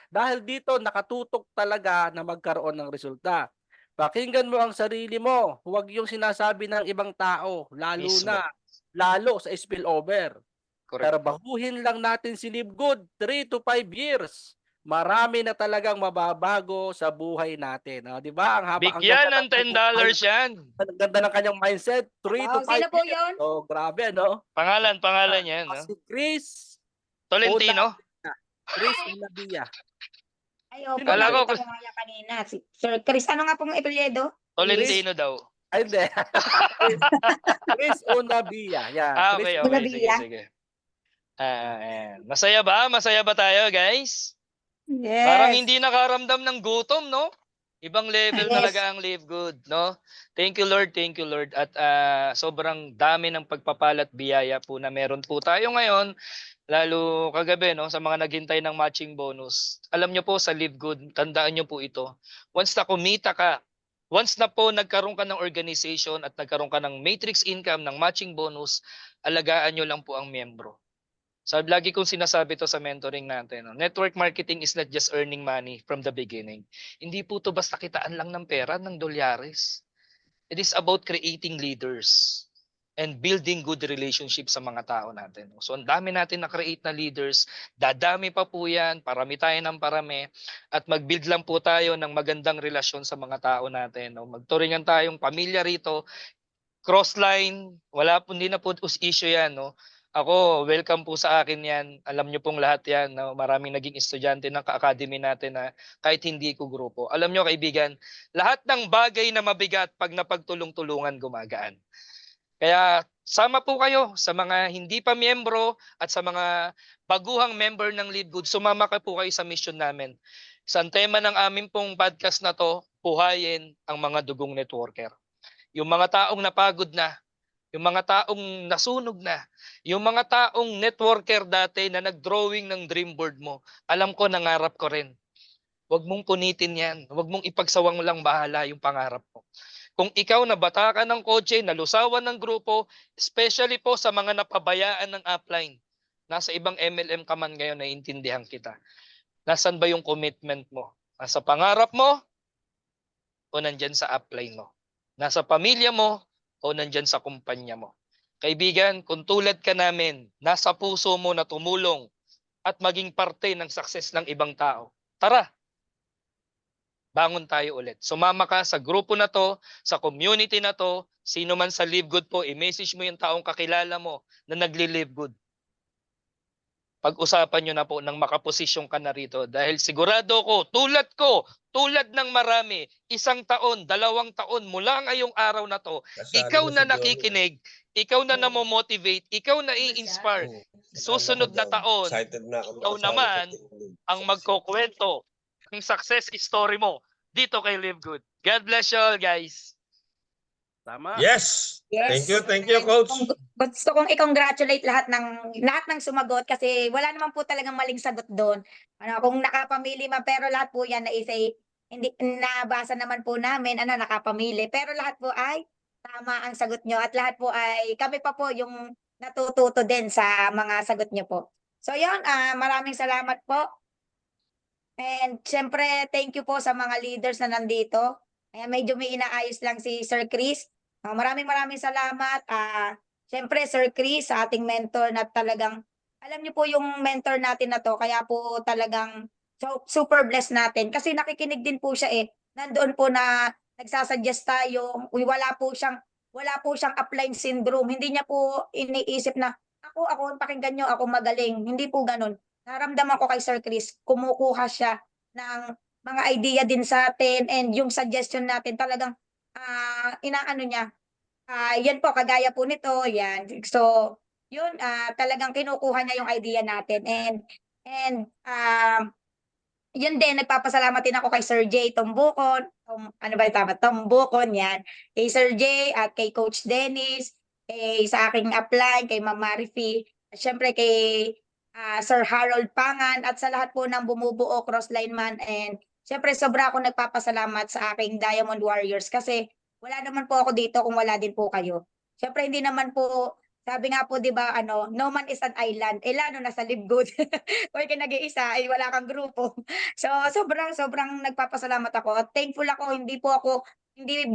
dahil dito nakatutok talaga na magkaroon ng resulta. Pakinggan mo ang sarili mo, huwag yung sinasabi ng ibang tao, Mismo. lalo sa spillover. Correct. Trabahuhin lang natin si Live Good 3 to 5 years. Marami na talagang mababago sa buhay natin. Di ba? Ang Bigyan ng $10 yan. Ang ganda ng kanyang mindset. 3 to Wow, 5 sino po years. yun? Oh, grabe, no? Pangalan yan. No? Si Chris Tolentino. Unabia. Ay, opo, Kala ko- nakita ko nga yan kanina. Si Sir Chris, ano nga pong apelyido? Tolentino daw. Ay, hindi. Chris Unabia. Yan. Chris Okay. Unabia. Sige. Ayan. Masaya ba tayo, guys? Yes. Parang hindi nakaramdam ng gutom, no? Ibang level Yes. talaga ang Live Good, no? Thank you, Lord. At sobrang dami ng pagpapalat biyaya po na meron po tayo ngayon. Lalo kagabi, no? Sa mga naghintay ng matching bonus. Alam nyo po, sa Live Good, tandaan nyo po ito. Once na kumita ka, once na po nagkaroon ka ng organization at nagkaroon ka ng matrix income, ng matching bonus, alagaan nyo lang po ang miyembro. So lagi kong sinasabi to sa mentoring natin. No? Network marketing is not just earning money from the beginning. Hindi po to basta kitaan lang ng pera, ng dolyares. It is about creating leaders and building good relationships sa mga tao natin. So ang dami natin na-create na leaders, dadami pa po yan, parami tayo ng parami, at mag-build lang po tayo ng magandang relasyon sa mga tao natin. No? Magturingan tayong pamilya rito, crossline, hindi na po issue yan. No? Ako, welcome po sa akin yan. Alam nyo pong lahat yan. No? Maraming naging estudyante ng ka-academy natin na kahit hindi ko grupo. Alam nyo kaibigan, lahat ng bagay na mabigat pag napagtulong-tulungan gumagaan. Kaya sama po kayo sa mga hindi pa miyembro at sa mga baguhang member ng Live Good. Sumama ka po kayo sa mission namin. Isang tema ng aming pong podcast na to, buhayin ang mga dugong networker. Yung mga taong napagod na, yung mga taong nasunog na, yung mga taong networker dati na nag-drawing ng dream board mo, alam ko, nangarap ko rin. Huwag mong punitin yan. Huwag mong ipagsawang lang bahala yung pangarap mo. Kung ikaw nabata ka ng kotse, nalusawan ng grupo, especially po sa mga napabayaan ng upline, nasa ibang MLM ka man ngayon, naiintindihan kita. Nasaan ba yung commitment mo? Nasa pangarap mo o nandyan sa upline mo? Nasa pamilya mo o nandyan sa kumpanya mo? Kaibigan, kung tulad ka namin, nasa puso mo na tumulong at maging parte ng success ng ibang tao. Tara, bangon tayo ulit. Sumama ka sa grupo na to, sa community na to, sino man sa Live Good po, i-message mo yung taong kakilala mo na nagli-live good. Pag-usapan nyo na po nang makaposisyon ka na rito. Dahil sigurado ko, tulad ng marami, 1 taon, 2 taon, mula ngayong araw na to, Kasali ikaw na na si Johnny. nakikinig, ikaw na namomotivate, ikaw na i-inspire. Susunod na taon, Excited na ako ikaw makasali sa naman Team Live. ang magkukwento ng success story mo dito kay Live Good. God bless you all, guys. Tama. Yes. Yes. Thank you, Coach. Gusto kong i-congratulate lahat ng sumagot kasi wala naman po talagang maling sagot doon. Kung nakapamili man, pero lahat po yan na hindi nabasa naman po namin nakapamili, pero lahat po ay tama ang sagot nyo at lahat po ay kami pa po yung natututo din sa mga sagot nyo po. So yun, maraming salamat po. And syempre, thank you po sa mga leaders na nandito. Medyo may inaayos lang si Sir Chris. Maraming salamat. Syempre, Sir Chris, sa ating mentor na talagang, alam niyo po yung mentor natin na to, kaya po talagang super blessed natin. Kasi nakikinig din po siya Nandoon po na nagsasuggest tayo, wala po siyang upline syndrome. Hindi niya po iniisip na, ako, pakinggan niyo, ako magaling. Hindi po ganun. Naramdaman ko kay Sir Chris, kumukuha siya ng mga idea din sa atin and yung suggestion natin talagang inaano niya. Yan po, kagaya po nito, yan. So, yun, talagang kinukuha niya yung idea natin. And yun din, nagpapasalamat din ako kay Sir J. Tombukon. Ano ba yung tama? Tombukon, yan. Kay Sir J at kay Coach Dennis, sa aking upline, kay Ma'am Marifi, at syempre kay Sir Harold Pangan, at sa lahat po ng bumubuo, crossline man. And syempre, sobra ako nagpapasalamat sa aking Diamond Warriors kasi wala naman po ako dito kung wala din po kayo. Syempre, hindi naman po, sabi nga po, di ba, no man is an island. Lalo nasa Live Good. Kung nag-iisa, wala kang grupo. So, sobrang nagpapasalamat ako. At thankful ako, hindi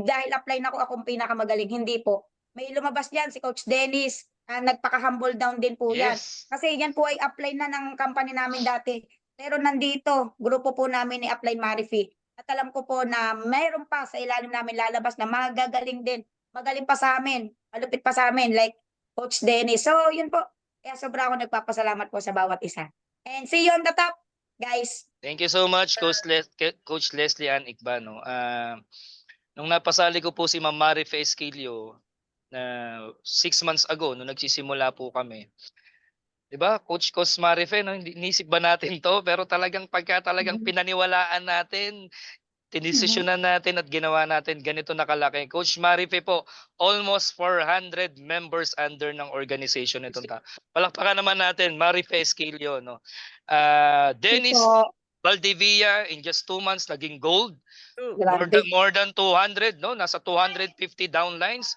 dahil apply na akong pinakamagaling. Hindi po. May lumabas diyan si Coach Dennis. Nagpaka-humble down din po yan. Yes. Kasi yan po ay apply na ng company namin dati. Pero nandito, grupo po namin ni Apply Marifi. At alam ko po na mayroon pa sa ilalim namin lalabas na magagaling din. Magaling pa sa amin. Malupit pa sa amin. Like Coach Dennis. So, yun po. Kaya sobra ako nagpapasalamat po sa bawat isa. And see you on the top, guys. Thank you so much, Coach Leslie Ann Icbano. Nung napasali ko po si Ma'am Marife Esquilio na 6 months ago, nung nagsisimula po kami. Diba, Coach Marife, no? Inisip ba natin to? Pero talagang talagang pinaniwalaan natin, tinisisyonan natin at ginawa natin, ganito nakalaki. Coach Marife po, almost 400 members under ng organization itong palakpakan naman natin, Marife Esquilio, no? Dennis Valdivia, in just 2 months, naging gold. More than 200, no? Nasa 250 downlines.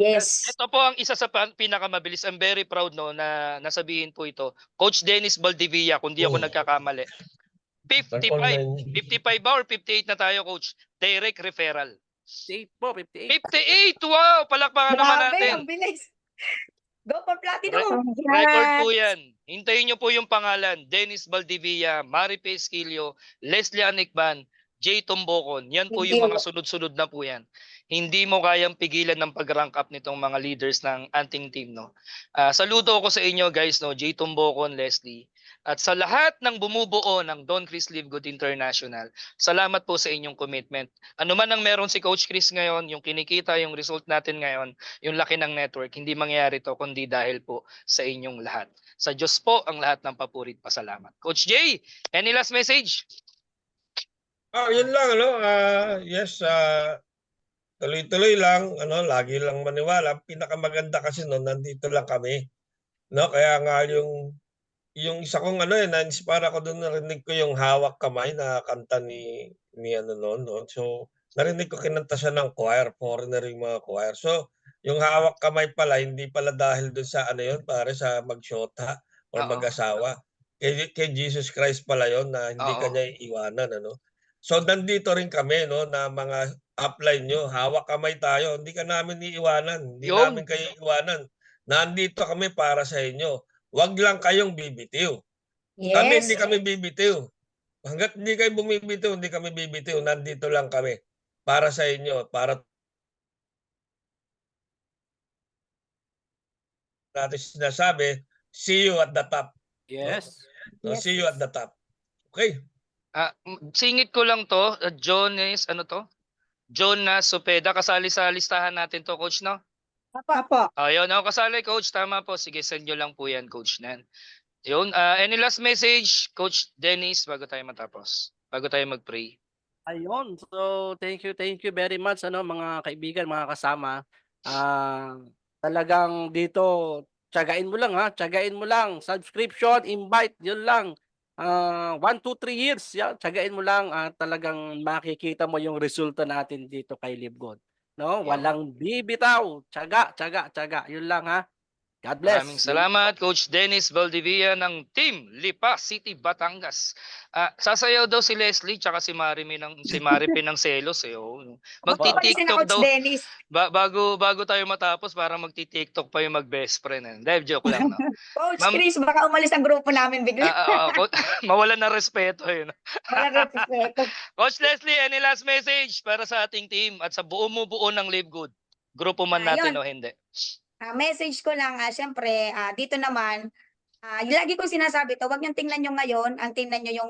Yes. Ito po ang isa sa pinakamabilis. I'm very proud na nasabihin po ito. Coach Dennis Valdivia, kung di ako nagkakamali. 55 ba or 58 na tayo, Coach? Direct referral. 58 po, 58. 58! Wow! Palakpakan naman natin. Ang bilis. Go for platinum. Record po yan. Hintayin nyo po yung pangalan. Dennis Valdivia, Marife Esquilio, Leslie Anicban, J. Tombokon. Yan po yung mga sunod-sunod na po yan. Hindi mo kayang pigilan ng pag-rank up nitong mga leaders ng anting team, no. Saludo ako sa inyo, guys, no, J. Tombokon, Leslie. At sa lahat ng bumubuo ng Don Chris Live Good International, salamat po sa inyong commitment. Ano man ang meron si Coach Chris ngayon, yung kinikita, yung result natin ngayon, yung laki ng network, hindi mangyayari to kundi dahil po sa inyong lahat. Sa Diyos po ang lahat ng papurit pasalamat. Coach J, any last message? Yun lang, ano. Yes, tuloy-tuloy lang, ano, lagi lang maniwala. Pinakamaganda kasi no, nandito lang kami. No, kaya nga yung isa kong na-inspire ako doon, narinig ko yung Hawak Kamay na kanta ni ano noon, no. So, narinig ko kinanta siya ng choir, foreigner yung mga choir. So, yung Hawak Kamay pala, hindi pala dahil doon sa yun, pare sa magsyota o mag-asawa. Kay Jesus Christ pala yon na hindi kanya iiwanan, ano. So, nandito rin kami, no, na mga upline nyo, hawak kamay tayo, hindi ka namin iiwanan, hindi namin kayo iiwanan. Nandito kami para sa inyo. Huwag lang kayong bibitiw. Kami Yes. hindi kami bibitiw. Hangga't hindi kayo bumibitiw, hindi kami bibitiw. Nandito lang kami para sa inyo, para natin sinasabi, see you at the top. Yes. No? Yes. See you at the top. Okay? Singit ko lang to, Jones, ano to? John na Sopeda, kasali sa listahan natin to, coach, no? Apo. Ayun, ako kasali, coach. Tama po. Sige, send nyo lang po yan, coach Nan. Yun, any last message, Coach Dennis, bago tayo matapos? Bago tayo mag-pray. Ayun. So, thank you very much mga kaibigan, mga kasama. Talagang dito tiyagain mo lang tiyagain mo lang. Subscription, invite, 'yun lang. 1, 2, 3 years, tiyagain mo lang at talagang makikita mo yung resulta natin dito kay Live Good. No, walang bibitaw. Tiyaga. 'Yun lang God bless. Maraming salamat, Coach Dennis Valdivia ng Team Lipa City, Batangas. Sasayaw daw si Leslie tsaka si Maripi ng Selos. Alisin na Magti-TikTok Coach daw. Dennis. Bago tayo matapos, para magti-TikTok pa yung mag-best friend. Dahil joke lang, no? Coach Ma'am- Chris, baka umalis ang grupo namin bigla. Mawalan na respeto yun. Wala respeto. Coach Leslie, any last message para sa ating team at sa buo ng Live Good? Grupo man natin o Ayun. hindi. Message ko lang, syempre, dito naman, lagi ko sinasabi to, wag niyong tingnan yung ngayon, ang tingnan niyo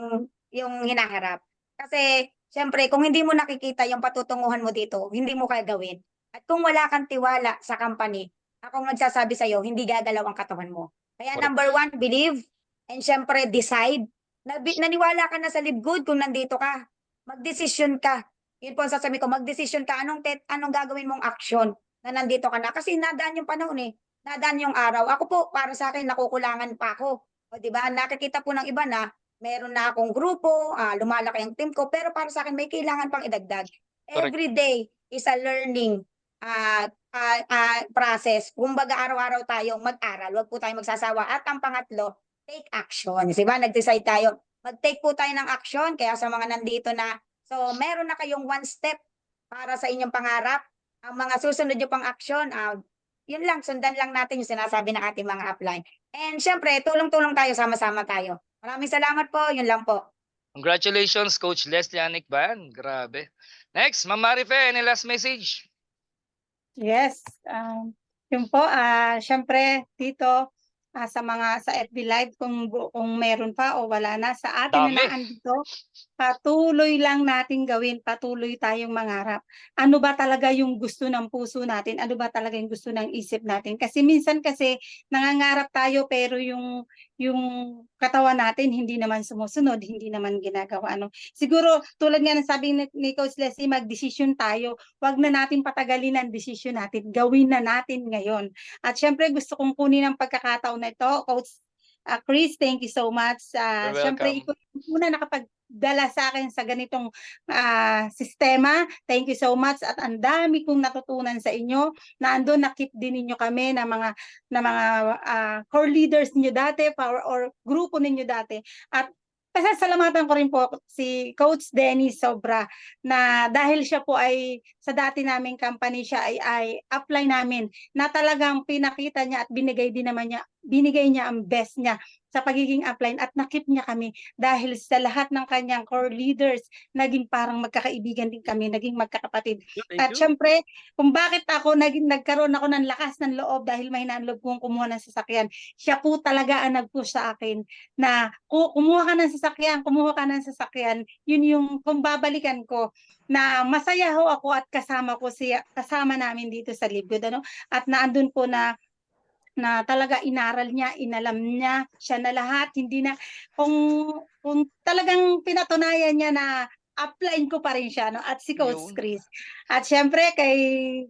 yung hinaharap. Kasi, syempre, kung hindi mo nakikita yung patutunguhan mo dito, hindi mo kaya gawin. At kung wala kang tiwala sa company, akong nagsasabi sa'yo, hindi gagalaw ang katawan mo. Kaya Correct. number 1, believe. And syempre, decide. Naniwala ka na sa Live Good kung nandito ka. Magdesisyon ka. Yun po ang sasabihin ko, magdesisyon ka. Anong gagawin mong action na nandito ka na? Kasi nadaan yung panahon nadaan yung araw. Ako po, para sa akin, nakukulangan pa ako. O diba, nakikita po ng iba na meron na akong grupo, lumalaki ang team ko, pero para sa akin, may kailangan pang idagdag. Every day is a learning process. Kumbaga, araw-araw tayong mag-aral. Huwag po tayong magsasawa. At ang pangatlo, take action. Diba, nag-decide tayo. Mag-take po tayo ng action, kaya sa mga nandito na, so meron na kayong 1 step para sa inyong pangarap. Ang mga susunod nyo pang action, yun lang, sundan lang natin yung sinasabi ng ating mga upline. And syempre, tulong-tulong tayo, sama-sama tayo. Maraming salamat po, yun lang po. Congratulations, Coach Leslie Anikban. Grabe. Next, Ma'am Marife, any last message? Yes. Yun po, syempre dito sa FB Live kung meron pa o wala na sa atin Dami. na naandito, patuloy lang natin gawin, patuloy tayong mangarap. Ano ba talaga yung gusto ng puso natin? Ano ba talaga yung gusto ng isip natin? Kasi minsan nangangarap tayo pero yung katawan natin hindi naman sumusunod, hindi naman ginagawa. Siguro tulad nga ng sabi ni Coach Leslie, magdesisyon tayo. Wag na natin patagalin ang desisyon natin. Gawin na natin ngayon. At syempre gusto kong kunin ang pagkakataon na ito, Coach Chris, thank you so much. You're Syempre, welcome. ikaw muna nakapagdala sa akin sa ganitong sistema. Thank you so much at ang dami kong natutunan sa inyo. Naandun, nakip din ninyo kami na mga core leaders niyo dati or grupo ninyo dati. At pasasalamatan ko rin po si Coach Dennis sobra na dahil siya po ay sa dati naming company siya ay apply namin na talagang pinakita niya at binigay niya ang best niya sa pagiging upline at nakip niya kami dahil sa lahat ng kanyang core leaders naging parang magkakaibigan din kami, naging magkakapatid. At syempre, kung bakit ako nagkaroon ako ng lakas ng loob dahil may loob kong kumuha ng sasakyan, siya po talaga ang nag-push sa akin na kumuha ka ng sasakyan, yun yung kung babalikan ko na masaya ho ako at kasama namin dito sa Live Good, at naandun po na talaga inaral niya, inalam niya siya na lahat, hindi na kung talagang pinatunayan niya na upline ko pa rin siya, at si Coach Yun. Chris. At syempre kay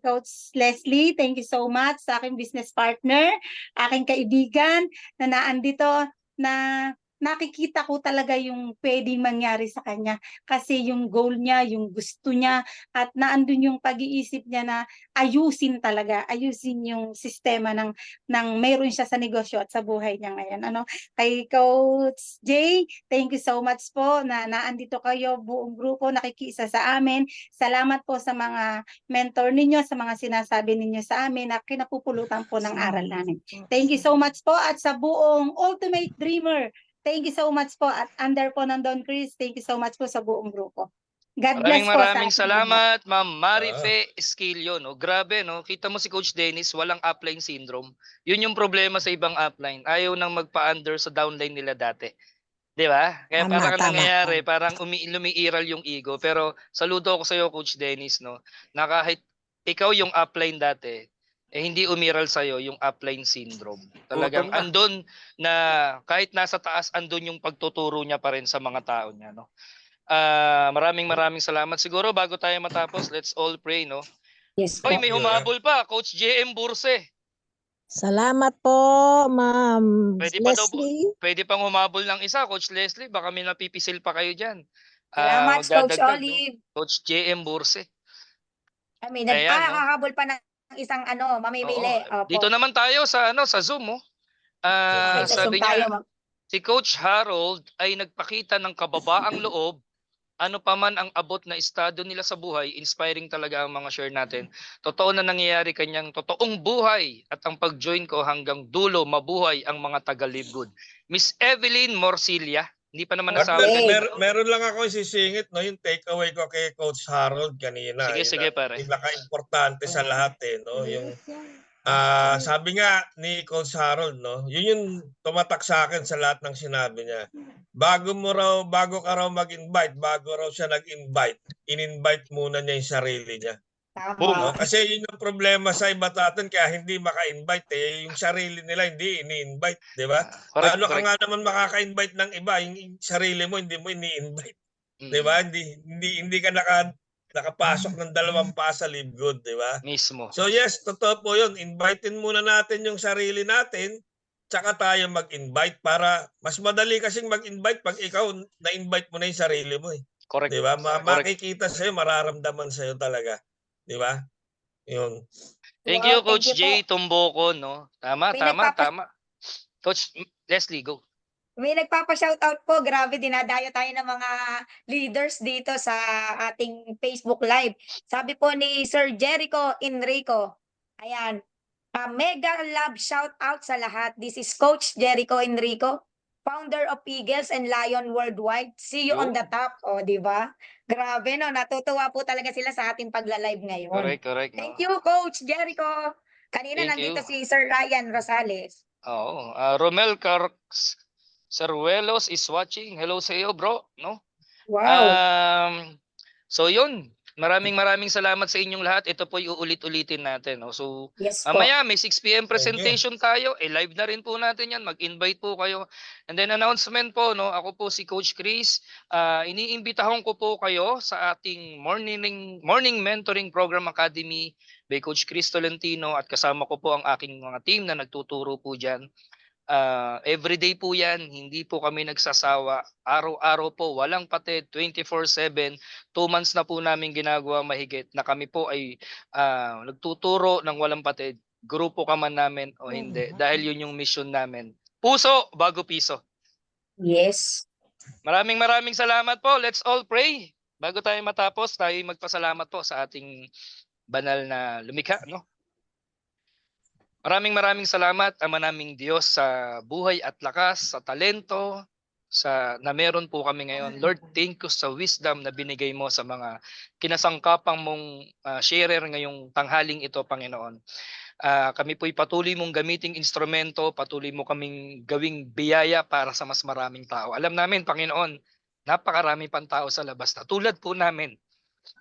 Coach Leslie, thank you so much sa aking business partner, aking kaibigan na naandito na nakikita ko talaga yung pwedeng mangyari sa kanya kasi yung goal niya, yung gusto niya at naandun yung pag-iisip niya na ayusin yung sistema ng meron siya sa negosyo at sa buhay niya ngayon. Kay Coach Jay, thank you so much po na naandito kayo, buong grupo nakikiisa sa amin. Salamat po sa mga mentor ninyo, sa mga sinasabi ninyo sa amin na kinapupulutan po ng aral namin. Thank you so much po at sa buong Ultimate Dreamer Thank you so much po at under po ng Don Chris. Thank you so much po sa buong grupo. God bless po sa Maraming ating lahat. salamat, Ma'am Marife Esquilio, no. Grabe, no. Kita mo si Coach Dennis, walang upline syndrome. Yun yung problema sa ibang upline. Ayaw nang magpa-under sa downline nila dati. 'Di ba? Kaya Tama, parang ang tama. nangyayari, parang lumiiral yung ego. Pero saludo ako sa iyo, Coach Dennis, no. Na kahit ikaw yung upline dati, hindi umiral sa iyo yung upline syndrome. Talagang Gutom na. andun na kahit nasa taas, andun yung pagtuturo niya pa rin sa mga tao niya, no. Maraming salamat. Siguro bago tayo matapos, let's all pray, no. Yes po. Hoy, may humabol pa, Coach JM Burse. Salamat po, Ma'am Pwede pa daw, Leslie. pwede pang humabol ng isa, Coach Leslie, baka may napipisil pa kayo diyan. Salamat, Coach Magdadagdag, no? Olive. Coach JM Burse. May Ayan, no? nagpahahabol pa ng isang mamimili. Oo. Opo. Dito naman tayo sa sa Zoom, oh. Okay, sa Zoom Sabi niya, tayo. si Coach Harold ay nagpakita ng kababaang loob. Ano pa man ang abot na estado nila sa buhay, inspiring talaga ang mga share natin. Totoo na nangyayari kanyang totoong buhay at ang pag-join ko hanggang dulo, mabuhay ang mga taga-Live Good. Miss Evelyn Morcilia, hindi pa naman nasabi. Okay. Meron lang ako isisingit, no, yung takeaway ko kay Coach Harold kanina. Sige, pare. Yung naka-importante sa lahat, no, yung sabi nga ni Coach Harold, no, yun yung tumatak sa akin sa lahat ng sinabi niya. Bago ka raw mag-invite, bago raw siya nag-invite, in-invite muna niya yung sarili niya. Tama. No? Kasi yun yung problema sa iba natin, kaya hindi maka-invite, yung sarili nila hindi ini-invite, di ba? Paano ka nga naman makaka-invite ng iba, yung sarili mo hindi mo ini-invite, di ba? Hindi ka nakapasok ng 2 pa sa Live Good, di ba? Mismo. So yes, totoo po yun. Invitein muna natin yung sarili natin, tsaka tayo mag-invite para mas madali kasing mag-invite pag ikaw na-invite mo na yung sarili mo. Correct. Di ba? Correct. Makikita sa'yo, mararamdaman sa'yo talaga. Di ba? Yun. Thank Wow, you, Coach thank you J. Tumboko, no? Tama. Coach Leslie, go. May nagpapa-shoutout po. Grabe, dinadayo tayo ng mga leaders dito sa ating Facebook Live. Sabi po ni Sir Jericho Enrico, ayan, mega love shoutout sa lahat. This is Coach Jericho Enrico, founder of Eagles and Lion Worldwide. See you on the top. O, di ba? Grabe, no? Natutuwa po talaga sila sa ating pagla-live ngayon. Correct. Thank you, Coach Jericho. Kanina Thank nandito you. si Sir Ryan Rosales. Oo. Romel Saruelos is watching. Hello sa iyo, bro, no? Wow. So yun, maraming salamat sa inyong lahat. Ito po uulit-ulitin natin, no? So Yes po. mamaya may 6 PM presentation tayo. Live na rin po natin 'yan. Mag-invite po kayo. And then announcement po, no? Ako po si Coach Chris. Iniimbitahan ko po kayo sa ating morning mentoring program academy by Coach Chris Tolentino at kasama ko po ang aking mga team na nagtuturo po diyan. Everyday po yan, hindi po kami nagsasawa. Araw-araw po, walang patid, 24/7. 2 months na po namin ginagawa mahigit na kami po ay nagtuturo ng walang patid. Grupo ka man namin o hindi. Dahil yun yung mission namin. Puso bago piso. Yes. Maraming salamat po. Let's all pray. Bago tayo matapos, tayo magpasalamat po sa ating banal na lumikha, no? Maraming salamat, Ama naming Diyos, sa buhay at lakas, sa talento, na meron po kami ngayon. Lord, thank you sa wisdom na binigay mo sa mga kinasangkapang mong sharer ngayong tanghaling ito, Panginoon. Kami po'y patuloy mong gamiting instrumento, patuloy mo kaming gawing biyaya para sa mas maraming tao. Alam namin, Panginoon, napakarami pang tao sa labas na tulad po namin.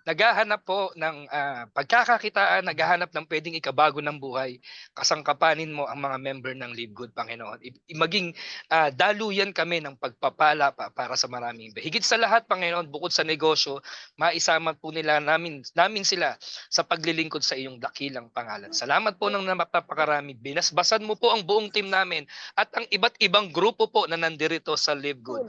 Naghahanap po ng pagkakakitaan, naghahanap ng pwedeng ikabago ng buhay. Kasangkapanin mo ang mga member ng Live Good, Panginoon. Maging daluyan kami ng pagpapala para sa maraming. Higit sa lahat, Panginoon, bukod sa negosyo, maisama po nila namin sila sa paglilingkod sa iyong dakilang pangalan. Salamat po ng napakarami. Binasbasan mo po ang buong team namin at ang iba't ibang grupo po na nandirito sa Live Good.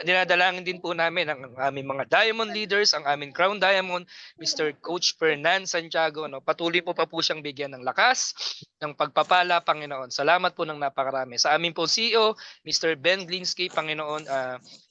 Dinadalangin din po namin ang aming mga Diamond leaders, ang aming Crown Diamond, Mr. Coach Fernan Santiago, no? Patuloy po siyang bigyan ng lakas, ng pagpapala, Panginoon. Salamat po ng napakarami. Sa aming po CEO, Mr. Ben Glinsky, Panginoon,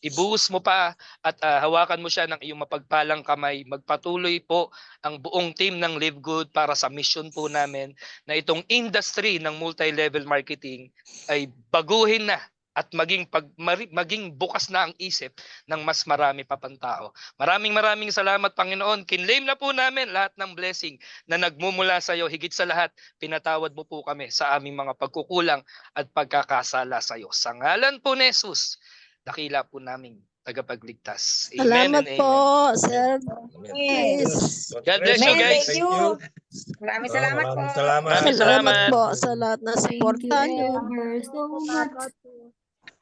ibuhos mo pa at hawakan mo siya ng iyong mapagpalang kamay. Magpatuloy po ang buong team ng Live Good para sa mission po namin na itong industry ng multi-level marketing ay baguhin na at maging bukas na ang isip ng mas marami pa pang tao. Maraming salamat, Panginoon. Kinlaim na po namin lahat ng blessing na nagmumula sa iyo. Higit sa lahat, pinatawad mo po kami sa aming mga pagkukulang at pagkakasala sa iyo. Sa ngalan po ni Jesus, dakila po namin tagapagligtas. Amen Salamat and po, amen. Sir. Yes. God bless you, Amen. guys. Thank you. Maraming salamat po. Maraming salamat. Maraming Salamat salamat. po sa lahat na suporta niyo.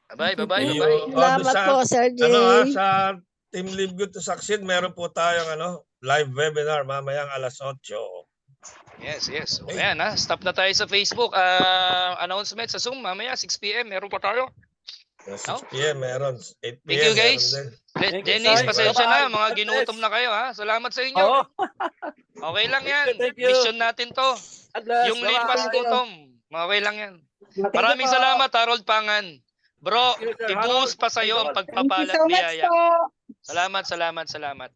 Bye-bye, bye-bye, See bye-bye. you. Salamat Sa- po, Sir J. sa Team Live Good to Succeed, meron po tayong live webinar mamayang alas 8. Yes. So, ayan ha. Stop na tayo sa Facebook. Announcement sa Zoom. Mamaya 6 p.m. Meron pa tayo. 6 p.m. meron. 8 p.m. Thank you, guys. meron din. Thank you, Dennis, sir. pasensya na. Bye-bye. Mga God ginutom bless. na kayo ha. Salamat sa inyo. Oo. Okay lang yan. Thank you. Mission natin to. God bless. Yung Bye-bye. lipas gutom. Okay lang yan. Maraming salamat, Harold Pangan. Bro, Thank you, Sir ibuhos Harold. pa sa'yo ang Thank you Thank you pagpapalat so much biyaya. po. Salamat.